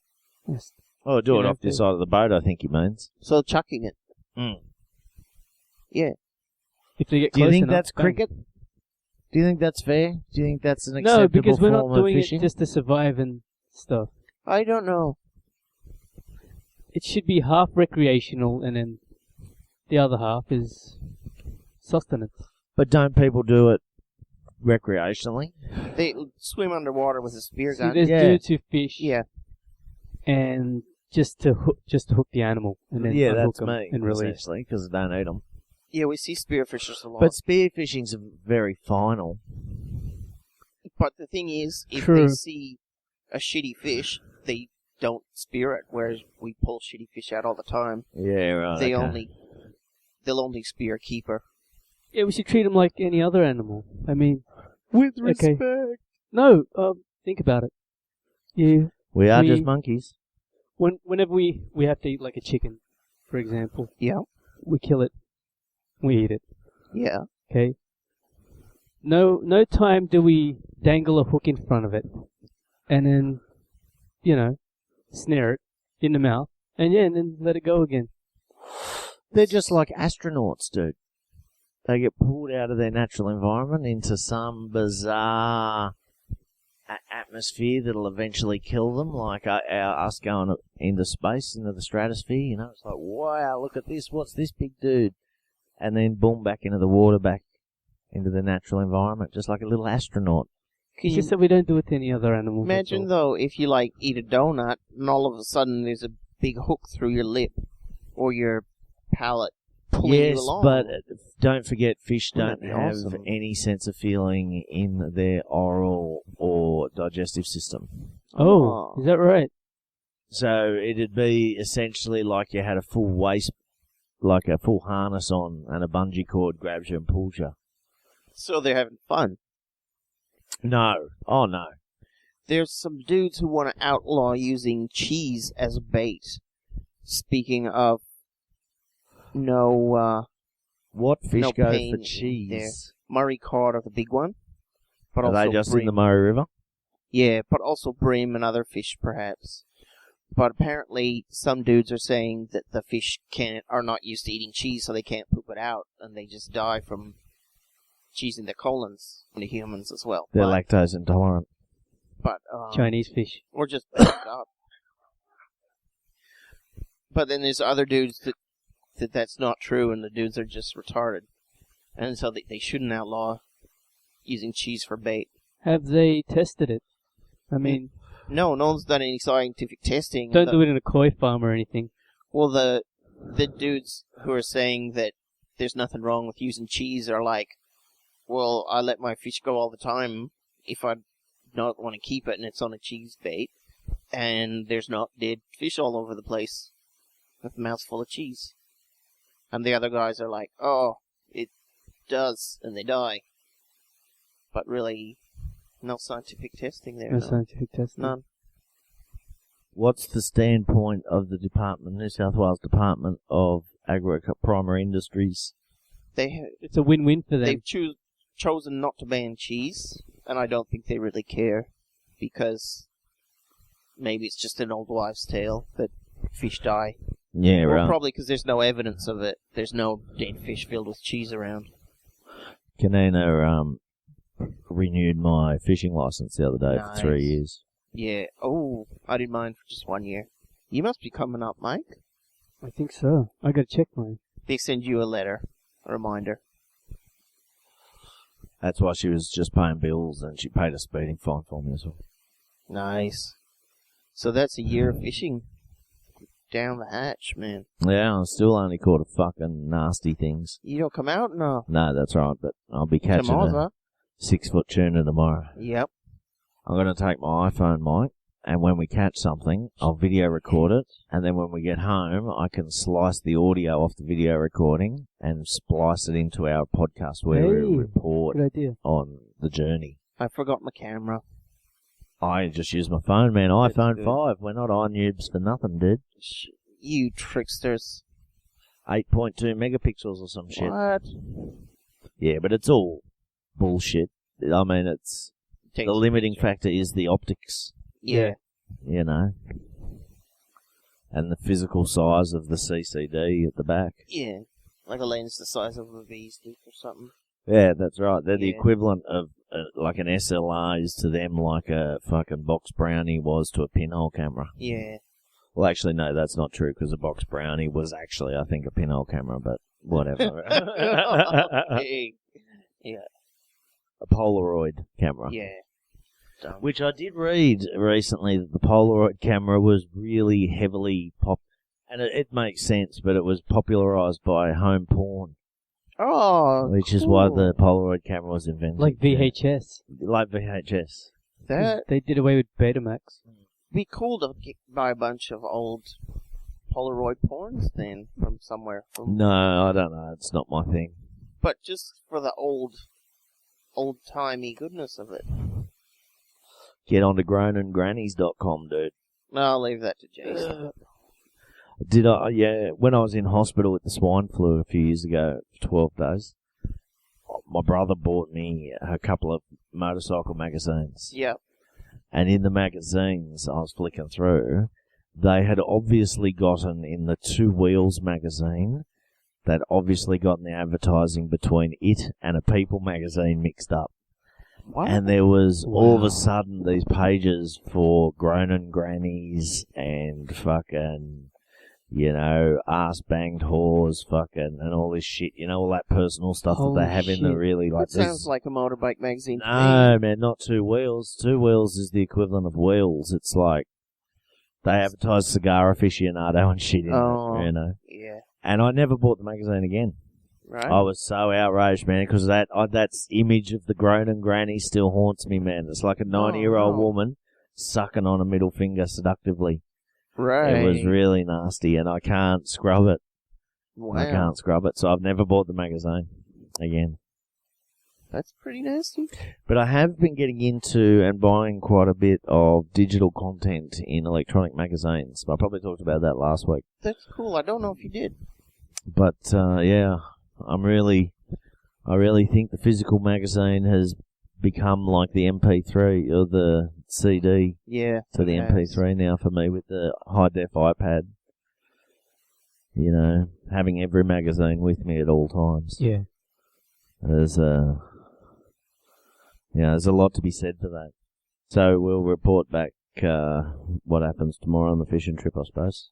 C: Yes.
A: Oh, do
C: You
A: it
C: know,
A: off the side of the boat, I think he means.
B: So chucking it.
A: Mm.
B: Yeah.
C: If they get
A: Do you
C: close
A: think
C: enough,
A: that's
C: bang.
A: cricket? Do you think that's fair? Do you think that's an acceptable
C: No, because we're not
A: form
C: doing
A: of
C: it
A: fishing?
C: just to survive and stuff.
B: I don't know.
C: It should be half recreational, and then the other half is sustenance.
A: But don't people do it recreationally?
B: They swim underwater with a spear
C: See,
B: gun.
C: there's
A: Yeah.
C: dudes who fish,
B: Yeah.
C: and just to hook the animal, and then
A: Yeah,
C: unhook
A: that's
C: 'em
A: me,
C: and release.
A: essentially, because I don't eat them.
B: Yeah, we see spearfishers a lot.
A: But spearfishing's very final.
B: But the thing is, if
C: True.
B: they see a shitty fish, they don't spear it. Whereas we pull shitty fish out all the time.
A: Yeah, right.
B: They'll
A: okay.
B: only spear a keeper.
C: Yeah, we should treat them like any other animal. I mean,
A: With
C: Okay.
A: respect.
C: no. Think about it. You
A: We are
C: We-
A: just monkeys.
C: whenever we have to eat like a chicken, for example,
B: Yeah.
C: we kill it, we eat it.
B: Yeah.
C: Okay. No time do we dangle a hook in front of it, and then, snare it in the mouth, and then let it go again.
A: They're just like astronauts, dude. They get pulled out of their natural environment into some bizarre atmosphere that'll eventually kill them, like us going into space, into the stratosphere. It's like, wow, look at this. What's this big dude? And then boom, back into the water, back into the natural environment, just like a little astronaut.
C: It's just that we don't do it to any other animal. that's
B: Imagine
C: all.
B: though if you like eat a donut and all of a sudden there's a big hook through your lip or your palate pulling you
A: Yes,
B: along.
A: but don't forget, fish
B: Wouldn't
A: don't
B: that be
A: have
B: awesome?
A: any sense of feeling in their oral or digestive system.
C: Oh, is that right?
A: So it'd be essentially like you had a full waist, like a full harness on, and a bungee cord grabs you and pulls you.
B: So they're having fun.
A: No. Oh, no.
B: There's some dudes who want to outlaw using cheese as bait. Speaking of
A: What fish
B: no
A: go
B: pain
A: for
B: in
A: cheese?
B: Murray cod are the big one. But
A: Are
B: also
A: they just
B: bream.
A: in the Murray River?
B: Yeah, but also bream and other fish perhaps. But apparently some dudes are saying that the fish are not used to eating cheese, so they can't poop it out, and they just die from cheese in their colons, and the humans as well.
A: They're
B: but,
A: lactose intolerant.
B: but
C: Chinese fish.
B: or just fucked up. But then there's other dudes that's not true, and the dudes are just retarded, and so they shouldn't outlaw using cheese for bait.
C: Have they tested it? I mean,
B: No one's done any scientific testing.
C: don't do it in a koi farm or anything.
B: Well, the dudes who are saying that there's nothing wrong with using cheese are like, well, I let my fish go all the time if I don't want to keep it and it's on a cheese bait, and there's not dead fish all over the place with mouths full of cheese. And the other guys are like, oh, it does, and they die. But really, no scientific testing there.
C: No
B: No.
C: scientific testing.
B: None.
A: What's the standpoint of the New South Wales Department of Primary Industries?
C: It's a win-win for them.
B: They've chosen not to ban cheese, and I don't think they really care, because maybe it's just an old wives' tale that fish die.
A: Yeah,
B: Or
A: right.
B: probably because there's no evidence of it. There's no dead fish filled with cheese around.
A: Kanina renewed my fishing license the other day for 3
B: Nice.
A: years.
B: Yeah. Oh, I did mine for just 1 year. You must be coming up, Mike.
C: I think so. I gotta check mine.
B: They send you a letter, a reminder.
A: That's why she was just paying bills, and she paid a speeding fine for me as well.
B: Nice. So that's a year of fishing down the hatch, man.
A: Yeah, I still only caught a fucking nasty things.
B: You don't come out? No.
A: No, that's right, but I'll be catching
B: Tomorrow.
A: 6-foot tuna tomorrow.
B: Yep.
A: I'm going to take my iPhone mic, and when we catch something, I'll video record it, and then when we get home, I can slice the audio off the video recording and splice it into our podcast where we report
C: Good idea.
A: on the journey.
B: I forgot my camera.
A: I just use my phone, man.
B: That's
A: iPhone
B: good.
A: 5. We're not iNoobs for nothing, dude.
B: You tricksters.
A: 8.2 megapixels or some shit.
B: What?
A: Yeah, but it's all bullshit. I mean, it's the limiting factor is the optics,
B: Yeah.
A: you know, and the physical size of the CCD at the back.
B: Yeah. Like a lens the size of a V-stick or something.
A: Yeah, that's right. They're the
B: Yeah.
A: equivalent of like an SLR is to them like a fucking Box Brownie was to a pinhole camera.
B: Yeah.
A: Well, actually, no, that's not true because a Box Brownie was actually, I think, a pinhole camera, but whatever.
B: Yeah.
A: A Polaroid camera.
B: Yeah. Dumb.
A: Which I did read recently that the Polaroid camera was really heavily and it makes sense, but it was popularized by home porn,
B: which
A: is why the Polaroid camera was invented.
C: Like VHS.
A: Like VHS.
B: That'd
C: They did away with Betamax.
B: be cool to buy a bunch of old Polaroid porns then from somewhere.
A: No, I don't know. It's not my thing.
B: But just for the old-timey goodness of it.
A: Get on to groanandgrannies.com, dude.
B: No, I'll leave that to Jason.
A: Did I? Yeah, when I was in hospital with the swine flu a few years ago, for 12 days, my brother bought me a couple of motorcycle magazines.
B: Yep.
A: And in the magazines I was flicking through, they had obviously gotten in the Two Wheels magazine, they'd obviously gotten the advertising between it and a People magazine mixed up.
B: What?
A: And there was all of a sudden these pages for groaning grannies and fucking, you know, ass-banged whores, fucking, and all this shit, you know, all that personal stuff that they have in the really, like...
B: That sounds like a motorbike magazine to me.
A: No, man, not Two Wheels. Two Wheels is the equivalent of Wheels. It's like, they advertise cigar aficionado and shit in it, you know.
B: Yeah.
A: And I never bought the magazine again.
B: Right.
A: I was so outraged, man, because that image of the groaning granny still haunts me, man. It's like a 90-year-old woman sucking on a middle finger seductively.
B: Right.
A: It was really nasty, and I can't scrub it.
B: Wow.
A: I can't scrub it, so I've never bought the magazine again.
B: That's pretty nasty.
A: But I have been getting into and buying quite a bit of digital content in electronic magazines. I probably talked about that last week.
B: That's cool. I don't know if you did.
A: But, yeah, I really think the physical magazine has become like the MP3 or the CD
B: Yeah.
A: to the MP3 now for me with the high-def iPad. You know, having every magazine with me at all times.
C: Yeah.
A: There's a lot to be said for that. So we'll report back what happens tomorrow on the fishing trip, I suppose.